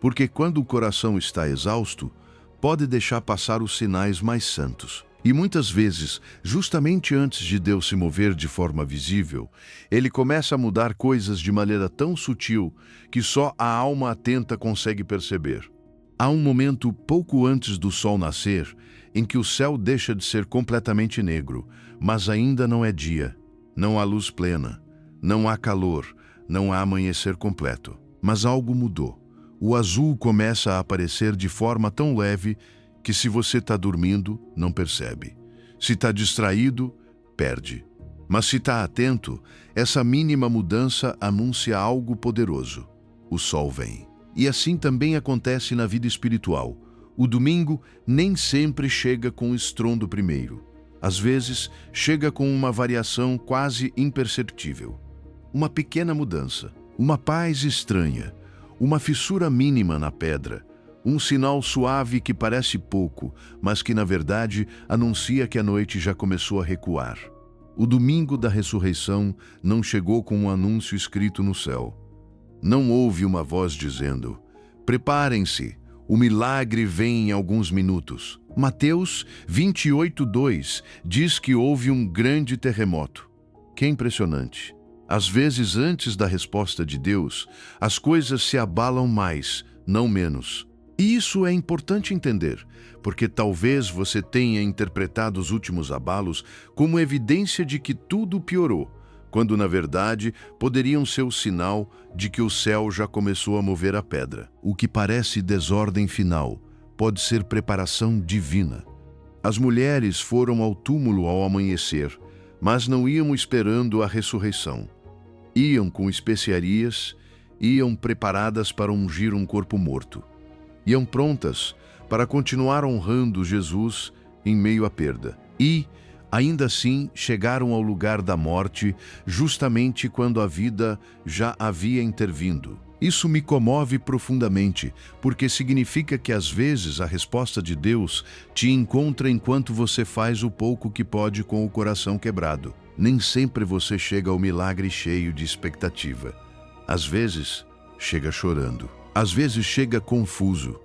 Speaker 1: porque quando o coração está exausto, pode deixar passar os sinais mais santos. E muitas vezes, justamente antes de Deus se mover de forma visível, Ele começa a mudar coisas de maneira tão sutil que só a alma atenta consegue perceber. Há um momento pouco antes do sol nascer em que o céu deixa de ser completamente negro, mas ainda não é dia. Não há luz plena, não há calor, não há amanhecer completo. Mas algo mudou. O azul começa a aparecer de forma tão leve que se você está dormindo, não percebe. Se está distraído, perde. Mas se está atento, essa mínima mudança anuncia algo poderoso. O sol vem. E assim também acontece na vida espiritual. O domingo nem sempre chega com estrondo primeiro. Às vezes, chega com uma variação quase imperceptível. Uma pequena mudança, uma paz estranha, uma fissura mínima na pedra, um sinal suave que parece pouco, mas que na verdade anuncia que a noite já começou a recuar. O domingo da ressurreição não chegou com um anúncio escrito no céu. Não houve uma voz dizendo, preparem-se, o milagre vem em alguns minutos. Mateus 28:2 diz que houve um grande terremoto. Que impressionante! Às vezes, antes da resposta de Deus, as coisas se abalam mais, não menos. E isso é importante entender, porque talvez você tenha interpretado os últimos abalos como evidência de que tudo piorou, quando na verdade poderiam ser o sinal de que o céu já começou a mover a pedra. O que parece desordem final pode ser preparação divina. As mulheres foram ao túmulo ao amanhecer, mas não iam esperando a ressurreição. Iam com especiarias, iam preparadas para ungir um corpo morto. Iam prontas para continuar honrando Jesus em meio à perda. E, ainda assim, chegaram ao lugar da morte justamente quando a vida já havia intervindo. Isso me comove profundamente, porque significa que às vezes a resposta de Deus te encontra enquanto você faz o pouco que pode com o coração quebrado. Nem sempre você chega ao milagre cheio de expectativa. Às vezes, chega chorando. Às vezes chega confuso.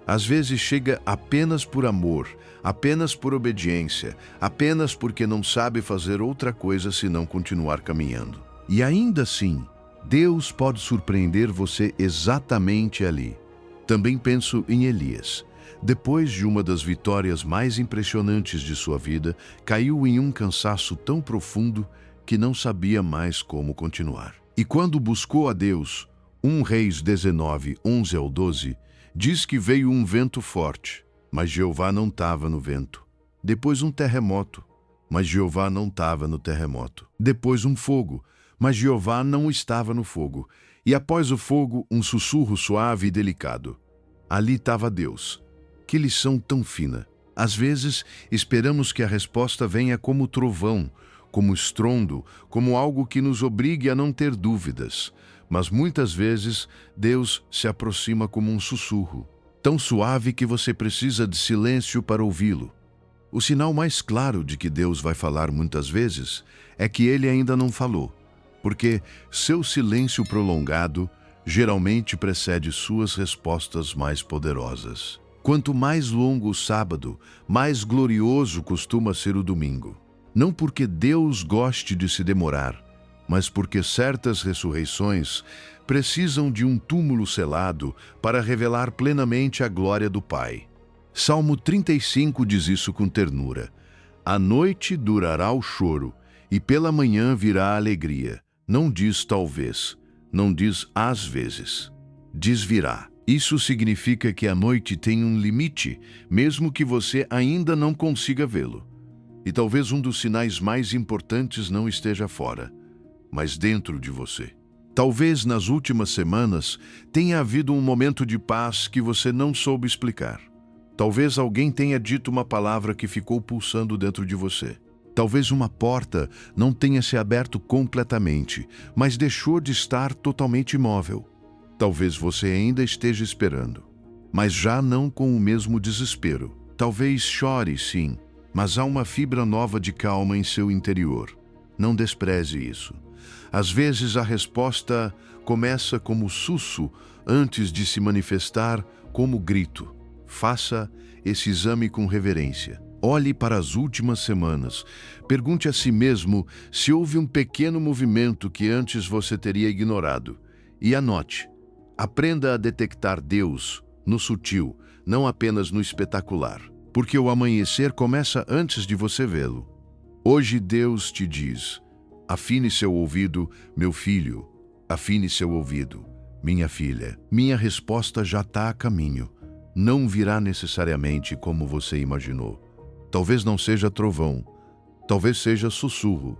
Speaker 1: Às vezes chega apenas por amor, apenas por obediência, apenas porque não sabe fazer outra coisa senão continuar caminhando. E ainda assim, Deus pode surpreender você exatamente ali. Também penso em Elias. Depois de uma das vitórias mais impressionantes de sua vida, caiu em um cansaço tão profundo que não sabia mais como continuar. E quando buscou a Deus, 1 Reis 19, 11 ao 12, diz que veio um vento forte. mas Jeová não estava no vento. Depois um terremoto, mas Jeová não estava no terremoto. Depois um fogo, mas Jeová não estava no fogo. E após o fogo, um sussurro suave e delicado. Ali estava Deus. Que lição tão fina! Às vezes, esperamos que a resposta venha como trovão, como estrondo, como algo que nos obrigue a não ter dúvidas. Mas muitas vezes, Deus se aproxima como um sussurro, tão suave que você precisa de silêncio para ouvi-lo. O sinal mais claro de que Deus vai falar muitas vezes é que Ele ainda não falou, porque seu silêncio prolongado geralmente precede suas respostas mais poderosas. Quanto mais longo o sábado, mais glorioso costuma ser o domingo. Não porque Deus goste de se demorar, mas porque certas ressurreições precisam de um túmulo selado para revelar plenamente a glória do Pai. Salmo 35 diz isso com ternura. À noite durará o choro, e pela manhã virá a alegria. Não diz talvez, não diz às vezes. Diz virá. Isso significa que a noite tem um limite, mesmo que você ainda não consiga vê-lo. E talvez um dos sinais mais importantes não esteja fora, mas dentro de você. Talvez nas últimas semanas tenha havido um momento de paz que você não soube explicar. Talvez alguém tenha dito uma palavra que ficou pulsando dentro de você. Talvez uma porta não tenha se aberto completamente, mas deixou de estar totalmente imóvel. Talvez você ainda esteja esperando, mas já não com o mesmo desespero. Talvez chore, sim, mas há uma fibra nova de calma em seu interior. Não despreze isso. Às vezes a resposta começa como sussurro antes de se manifestar como grito. Faça esse exame com reverência. Olhe para as últimas semanas. Pergunte a si mesmo se houve um pequeno movimento que antes você teria ignorado. E anote. Aprenda a detectar Deus no sutil, não apenas no espetacular. Porque o amanhecer começa antes de você vê-lo. Hoje Deus te diz: afine seu ouvido, meu filho. Afine seu ouvido, minha filha. Minha resposta já está a caminho. Não virá necessariamente como você imaginou. Talvez não seja trovão, talvez seja sussurro,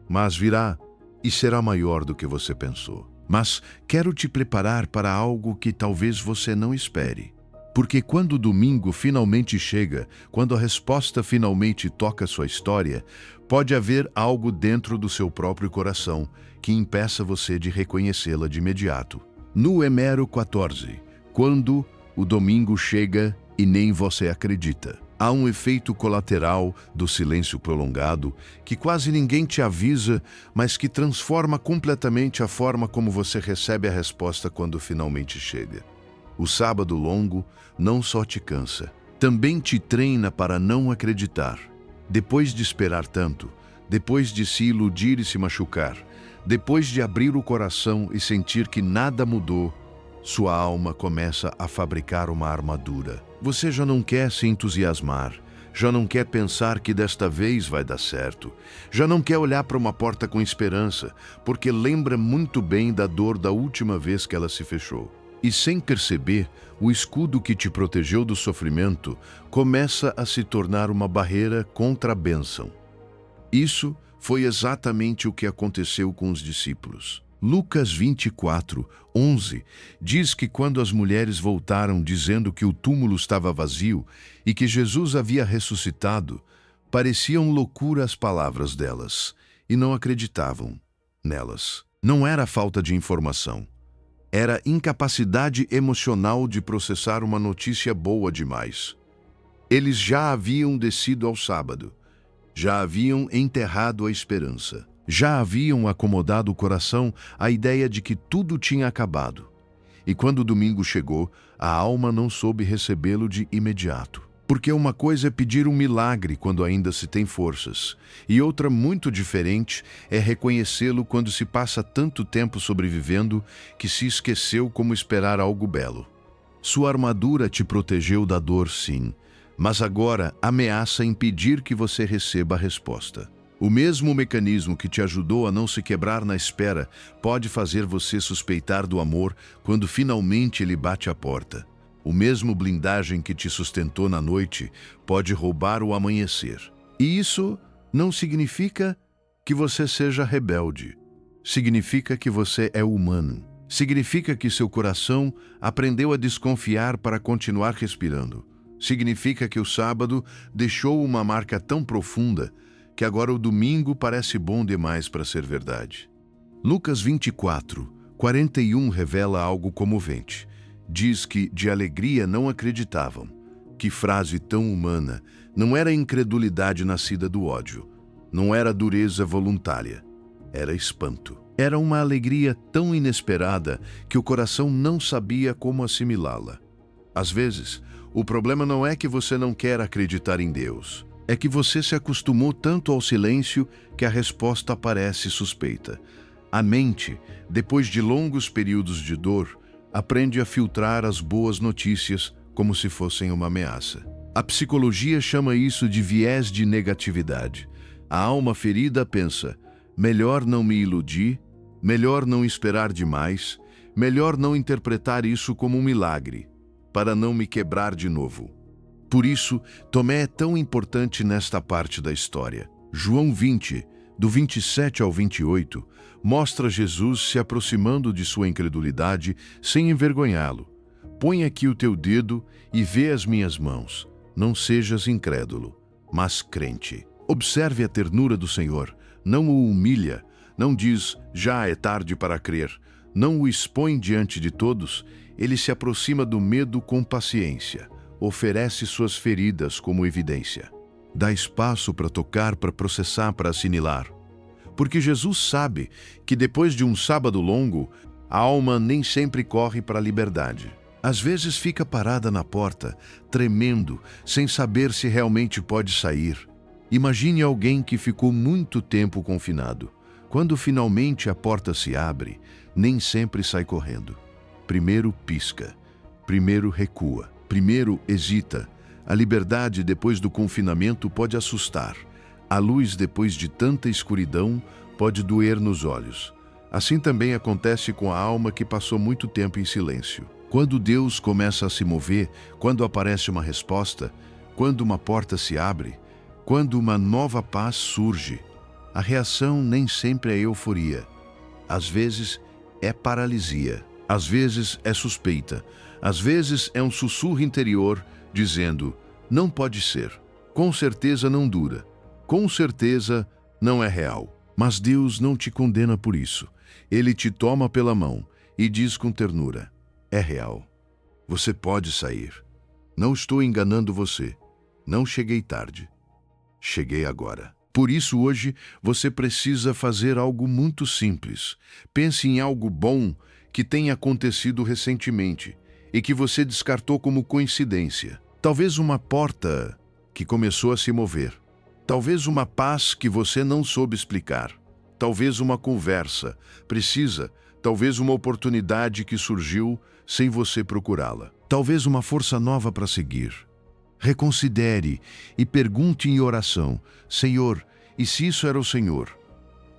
Speaker 1: mas virá e será maior do que você pensou. Mas quero te preparar para algo que talvez você não espere. Porque quando o domingo finalmente chega, quando a resposta finalmente toca sua história, pode haver algo dentro do seu próprio coração que impeça você de reconhecê-la de imediato. No Êxodo 14, quando o domingo chega e nem você acredita. Há um efeito colateral do silêncio prolongado que quase ninguém te avisa, mas que transforma completamente a forma como você recebe a resposta quando finalmente chega. O sábado longo não só te cansa, também te treina para não acreditar. Depois de esperar tanto, depois de se iludir e se machucar, depois de abrir o coração e sentir que nada mudou, sua alma começa a fabricar uma armadura. Você já não quer se entusiasmar, já não quer pensar que desta vez vai dar certo, já não quer olhar para uma porta com esperança, porque lembra muito bem da dor da última vez que ela se fechou. E sem perceber, o escudo que te protegeu do sofrimento começa a se tornar uma barreira contra a bênção. Isso foi exatamente o que aconteceu com os discípulos. Lucas 24, 11 diz que quando as mulheres voltaram dizendo que o túmulo estava vazio e que Jesus havia ressuscitado, pareciam loucura as palavras delas e não acreditavam nelas. Não era falta de informação. Era incapacidade emocional de processar uma notícia boa demais. Eles já haviam descido ao sábado, já haviam enterrado a esperança, já haviam acomodado o coração à ideia de que tudo tinha acabado. E quando o domingo chegou, a alma não soube recebê-lo de imediato. Porque uma coisa é pedir um milagre quando ainda se tem forças, e outra muito diferente é reconhecê-lo quando se passa tanto tempo sobrevivendo que se esqueceu como esperar algo belo. Sua armadura te protegeu da dor, sim, mas agora ameaça impedir que você receba a resposta. O mesmo mecanismo que te ajudou a não se quebrar na espera pode fazer você suspeitar do amor quando finalmente ele bate à porta. O mesmo blindagem que te sustentou na noite pode roubar o amanhecer. E isso não significa que você seja rebelde. Significa que você é humano. Significa que seu coração aprendeu a desconfiar para continuar respirando. Significa que o sábado deixou uma marca tão profunda que agora o domingo parece bom demais para ser verdade. Lucas 24, 41 revela algo comovente. Diz que de alegria não acreditavam. Que frase tão humana! Não era incredulidade nascida do ódio. Não era dureza voluntária. Era espanto. Era uma alegria tão inesperada que o coração não sabia como assimilá-la. Às vezes, o problema não é que você não quer acreditar em Deus. É que você se acostumou tanto ao silêncio que a resposta parece suspeita. A mente, depois de longos períodos de dor, aprende a filtrar as boas notícias como se fossem uma ameaça. A psicologia chama isso de viés de negatividade. A alma ferida pensa: melhor não me iludir, melhor não esperar demais, melhor não interpretar isso como um milagre, para não me quebrar de novo. Por isso, Tomé é tão importante nesta parte da história. João 20, do 27 ao 28, mostra Jesus se aproximando de sua incredulidade sem envergonhá-lo. Põe aqui o teu dedo e vê as minhas mãos. Não sejas incrédulo, mas crente. Observe a ternura do Senhor. Não o humilha, não diz, já é tarde para crer. Não o expõe diante de todos. Ele se aproxima do medo com paciência. Oferece suas feridas como evidência. Dá espaço para tocar, para processar, para assimilar. Porque Jesus sabe que depois de um sábado longo, a alma nem sempre corre para a liberdade. Às vezes fica parada na porta, tremendo, sem saber se realmente pode sair. Imagine alguém que ficou muito tempo confinado. Quando finalmente a porta se abre, nem sempre sai correndo. Primeiro pisca, primeiro recua, primeiro hesita. A liberdade depois do confinamento pode assustar. A luz depois de tanta escuridão pode doer nos olhos. Assim também acontece com a alma que passou muito tempo em silêncio. Quando Deus começa a se mover, quando aparece uma resposta, quando uma porta se abre, quando uma nova paz surge, a reação nem sempre é euforia. Às vezes é paralisia, às vezes é suspeita, às vezes é um sussurro interior dizendo: não pode ser, com certeza não dura, com certeza não é real. Mas Deus não te condena por isso. Ele te toma pela mão e diz com ternura: é real. Você pode sair. Não estou enganando você. Não cheguei tarde. Cheguei agora. Por isso, hoje, você precisa fazer algo muito simples. Pense em algo bom que tenha acontecido recentemente e que você descartou como coincidência. Talvez uma porta que começou a se mover. Talvez uma paz que você não soube explicar. Talvez uma conversa precisa. Talvez uma oportunidade que surgiu sem você procurá-la. Talvez uma força nova para seguir. Reconsidere e pergunte em oração: Senhor, e se isso era o Senhor?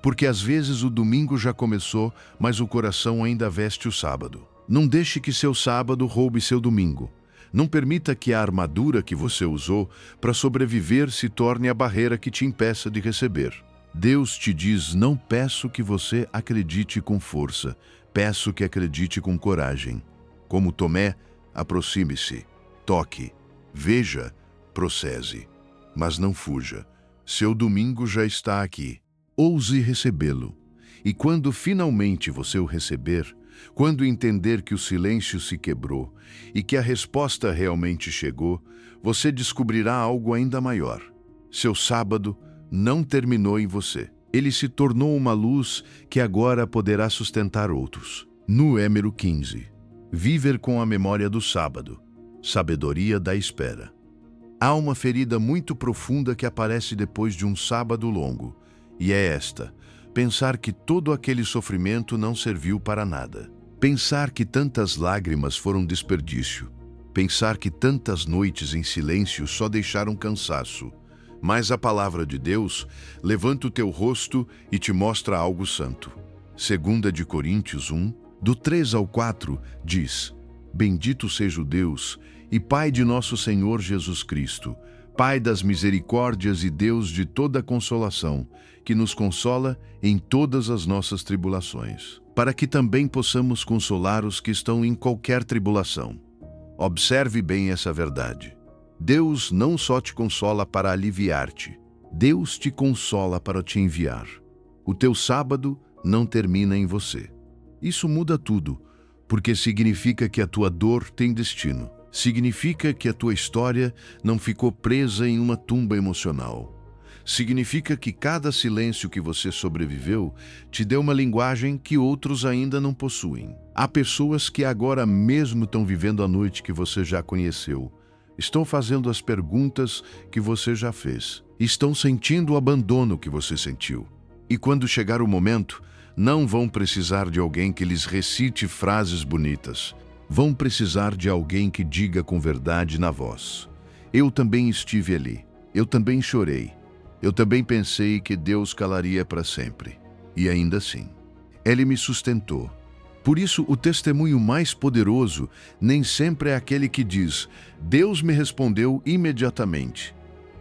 Speaker 1: Porque às vezes o domingo já começou, mas o coração ainda veste o sábado. Não deixe que seu sábado roube seu domingo. Não permita que a armadura que você usou para sobreviver se torne a barreira que te impeça de receber. Deus te diz: não peço que você acredite com força, peço que acredite com coragem. Como Tomé, aproxime-se, toque, veja, processe, mas não fuja. Seu domingo já está aqui. Ouse recebê-lo. E quando finalmente você o receber, quando entender que o silêncio se quebrou e que a resposta realmente chegou, você descobrirá algo ainda maior. Seu sábado não terminou em você. Ele se tornou uma luz que agora poderá sustentar outros. Número 15. Viver com a memória do sábado. Sabedoria da espera. Há uma ferida muito profunda que aparece depois de um sábado longo, e é esta: pensar que todo aquele sofrimento não serviu para nada. Pensar que tantas lágrimas foram desperdício. Pensar que tantas noites em silêncio só deixaram cansaço. Mas a palavra de Deus levanta o teu rosto e te mostra algo santo. 2 Coríntios 1, do 3 ao 4, diz: Bendito seja o Deus e Pai de nosso Senhor Jesus Cristo, Pai das misericórdias e Deus de toda consolação, que nos consola em todas as nossas tribulações, para que também possamos consolar os que estão em qualquer tribulação. Observe bem essa verdade. Deus não só te consola para aliviar-te, Deus te consola para te enviar. O teu sábado não termina em você. Isso muda tudo, porque significa que a tua dor tem destino. Significa que a tua história não ficou presa em uma tumba emocional. Significa que cada silêncio que você sobreviveu te deu uma linguagem que outros ainda não possuem. Há pessoas que agora mesmo estão vivendo a noite que você já conheceu. Estão fazendo as perguntas que você já fez. Estão sentindo o abandono que você sentiu. E quando chegar o momento, não vão precisar de alguém que lhes recite frases bonitas. Vão precisar de alguém que diga com verdade na voz: eu também estive ali. Eu também chorei. Eu também pensei que Deus calaria para sempre. E ainda assim, Ele me sustentou. Por isso, o testemunho mais poderoso nem sempre é aquele que diz: Deus me respondeu imediatamente.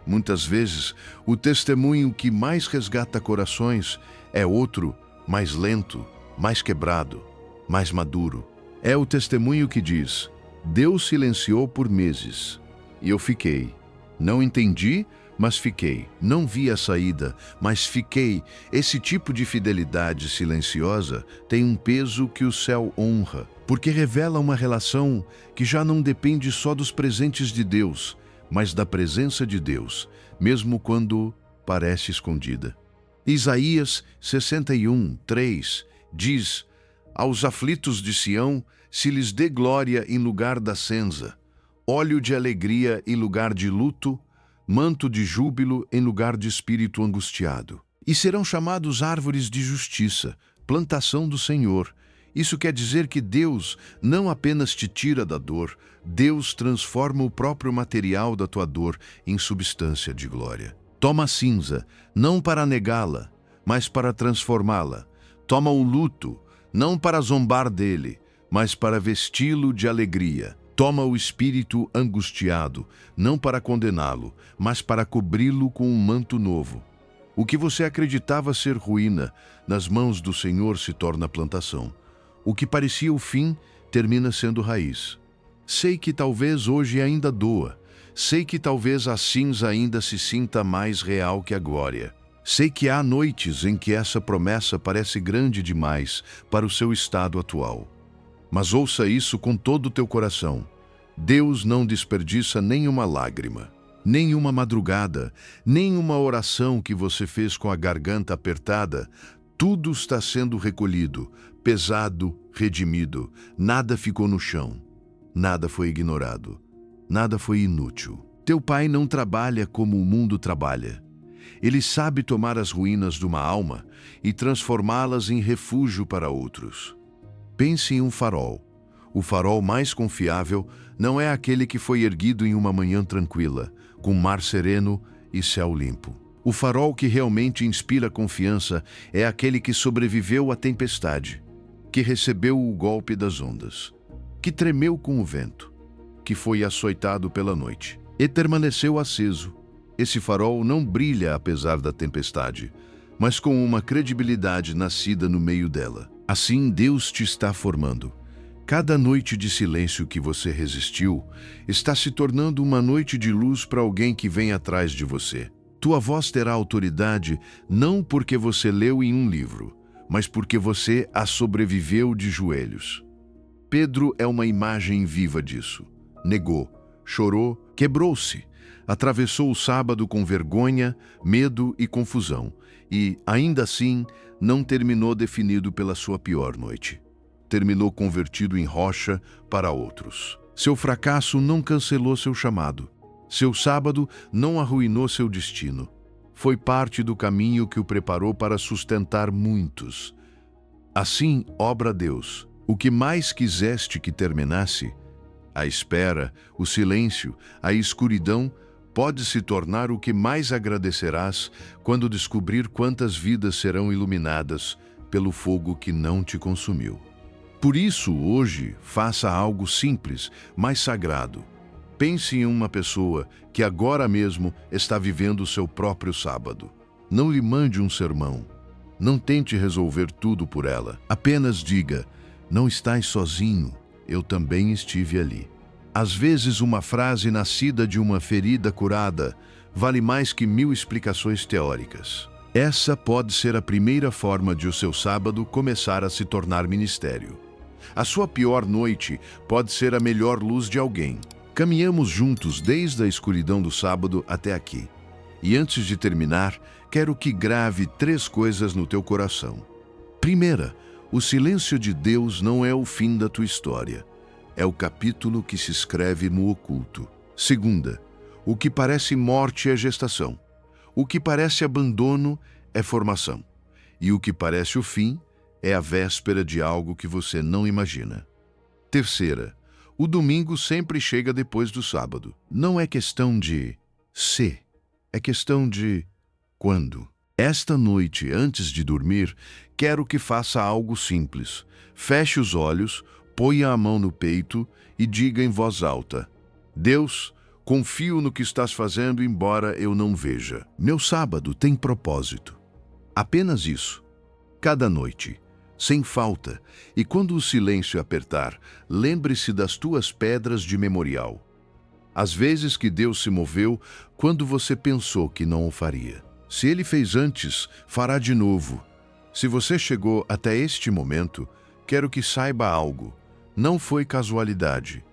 Speaker 1: Muitas vezes, o testemunho que mais resgata corações é outro, mais lento, mais quebrado, mais maduro. É o testemunho que diz: Deus silenciou por meses, e eu fiquei. Não entendi, mas fiquei. Não vi a saída, mas fiquei. Esse tipo de fidelidade silenciosa tem um peso que o céu honra, porque revela uma relação que já não depende só dos presentes de Deus, mas da presença de Deus, mesmo quando parece escondida. Isaías 61:3 diz: aos aflitos de Sião se lhes dê glória em lugar da cinza, óleo de alegria em lugar de luto, manto de júbilo em lugar de espírito angustiado. E serão chamados árvores de justiça, plantação do Senhor. Isso quer dizer que Deus não apenas te tira da dor, Deus transforma o próprio material da tua dor em substância de glória. Toma a cinza, não para negá-la, mas para transformá-la. Toma o luto, não para zombar dele, mas para vesti-lo de alegria. Toma o espírito angustiado, não para condená-lo, mas para cobri-lo com um manto novo. O que você acreditava ser ruína, nas mãos do Senhor se torna plantação. O que parecia o fim, termina sendo raiz. Sei que talvez hoje ainda doa. Sei que talvez a cinza ainda se sinta mais real que a glória. Sei que há noites em que essa promessa parece grande demais para o seu estado atual. Mas ouça isso com todo o teu coração. Deus não desperdiça nenhuma lágrima, nenhuma madrugada, nenhuma oração que você fez com a garganta apertada. Tudo está sendo recolhido, pesado, redimido. Nada ficou no chão. Nada foi ignorado. Nada foi inútil. Teu Pai não trabalha como o mundo trabalha. Ele sabe tomar as ruínas de uma alma e transformá-las em refúgio para outros. Pense em um farol. O farol mais confiável não é aquele que foi erguido em uma manhã tranquila, com mar sereno e céu limpo. O farol que realmente inspira confiança é aquele que sobreviveu à tempestade, que recebeu o golpe das ondas, que tremeu com o vento, que foi açoitado pela noite e permaneceu aceso. Esse farol não brilha apesar da tempestade, mas com uma credibilidade nascida no meio dela. Assim Deus te está formando. Cada noite de silêncio que você resistiu está se tornando uma noite de luz para alguém que vem atrás de você. Tua voz terá autoridade não porque você leu em um livro, mas porque você a sobreviveu de joelhos. Pedro é uma imagem viva disso. Negou, chorou, quebrou-se, atravessou o sábado com vergonha, medo e confusão, e, ainda assim, não terminou definido pela sua pior noite. Terminou convertido em rocha para outros. Seu fracasso não cancelou seu chamado. Seu sábado não arruinou seu destino. Foi parte do caminho que o preparou para sustentar muitos. Assim, obra Deus, o que mais quiseste que terminasse, a espera, o silêncio, a escuridão, pode se tornar o que mais agradecerás quando descobrir quantas vidas serão iluminadas pelo fogo que não te consumiu. Por isso, hoje, faça algo simples, mas sagrado. Pense em uma pessoa que agora mesmo está vivendo o seu próprio sábado. Não lhe mande um sermão. Não tente resolver tudo por ela. Apenas diga: não estás sozinho, eu também estive ali. Às vezes, uma frase nascida de uma ferida curada vale mais que 1000 explicações teóricas. Essa pode ser a primeira forma de o seu sábado começar a se tornar ministério. A sua pior noite pode ser a melhor luz de alguém. Caminhamos juntos desde a escuridão do sábado até aqui. E antes de terminar, quero que grave 3 coisas no teu coração. Primeira, o silêncio de Deus não é o fim da tua história. É o capítulo que se escreve no oculto. Segunda, o que parece morte é gestação. O que parece abandono é formação. E o que parece o fim é a véspera de algo que você não imagina. Terceira, o domingo sempre chega depois do sábado. Não é questão de se, é questão de quando. Esta noite, antes de dormir, quero que faça algo simples. Feche os olhos, ponha a mão no peito e diga em voz alta: Deus, confio no que estás fazendo, embora eu não veja. Meu sábado tem propósito. Apenas isso. Cada noite, sem falta, e quando o silêncio apertar, lembre-se das tuas pedras de memorial. Às vezes que Deus se moveu quando você pensou que não o faria. Se Ele fez antes, fará de novo. Se você chegou até este momento, quero que saiba algo. Não foi casualidade.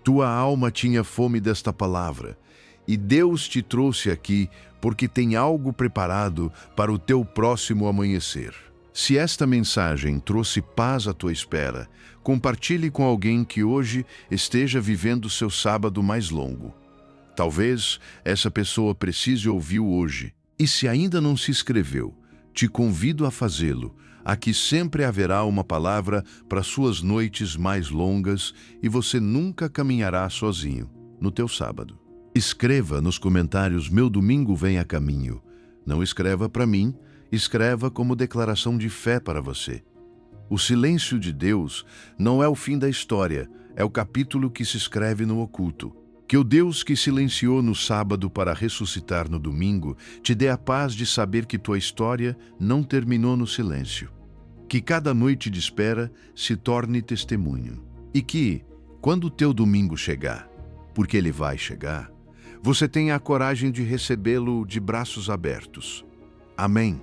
Speaker 1: Tua alma tinha fome desta palavra, e Deus te trouxe aqui porque tem algo preparado para o teu próximo amanhecer. Se esta mensagem trouxe paz à tua espera, compartilhe com alguém que hoje esteja vivendo seu sábado mais longo. Talvez essa pessoa precise ouvir hoje. E se ainda não se inscreveu, te convido a fazê-lo. Aqui sempre haverá uma palavra para suas noites mais longas e você nunca caminhará sozinho no teu sábado. Escreva nos comentários: meu domingo vem a caminho. Não escreva para mim, escreva como declaração de fé para você. O silêncio de Deus não é o fim da história, é o capítulo que se escreve no oculto. Que o Deus que silenciou no sábado para ressuscitar no domingo te dê a paz de saber que tua história não terminou no silêncio. Que cada noite de espera se torne testemunho. E que, quando o teu domingo chegar, porque ele vai chegar, você tenha a coragem de recebê-lo de braços abertos. Amém.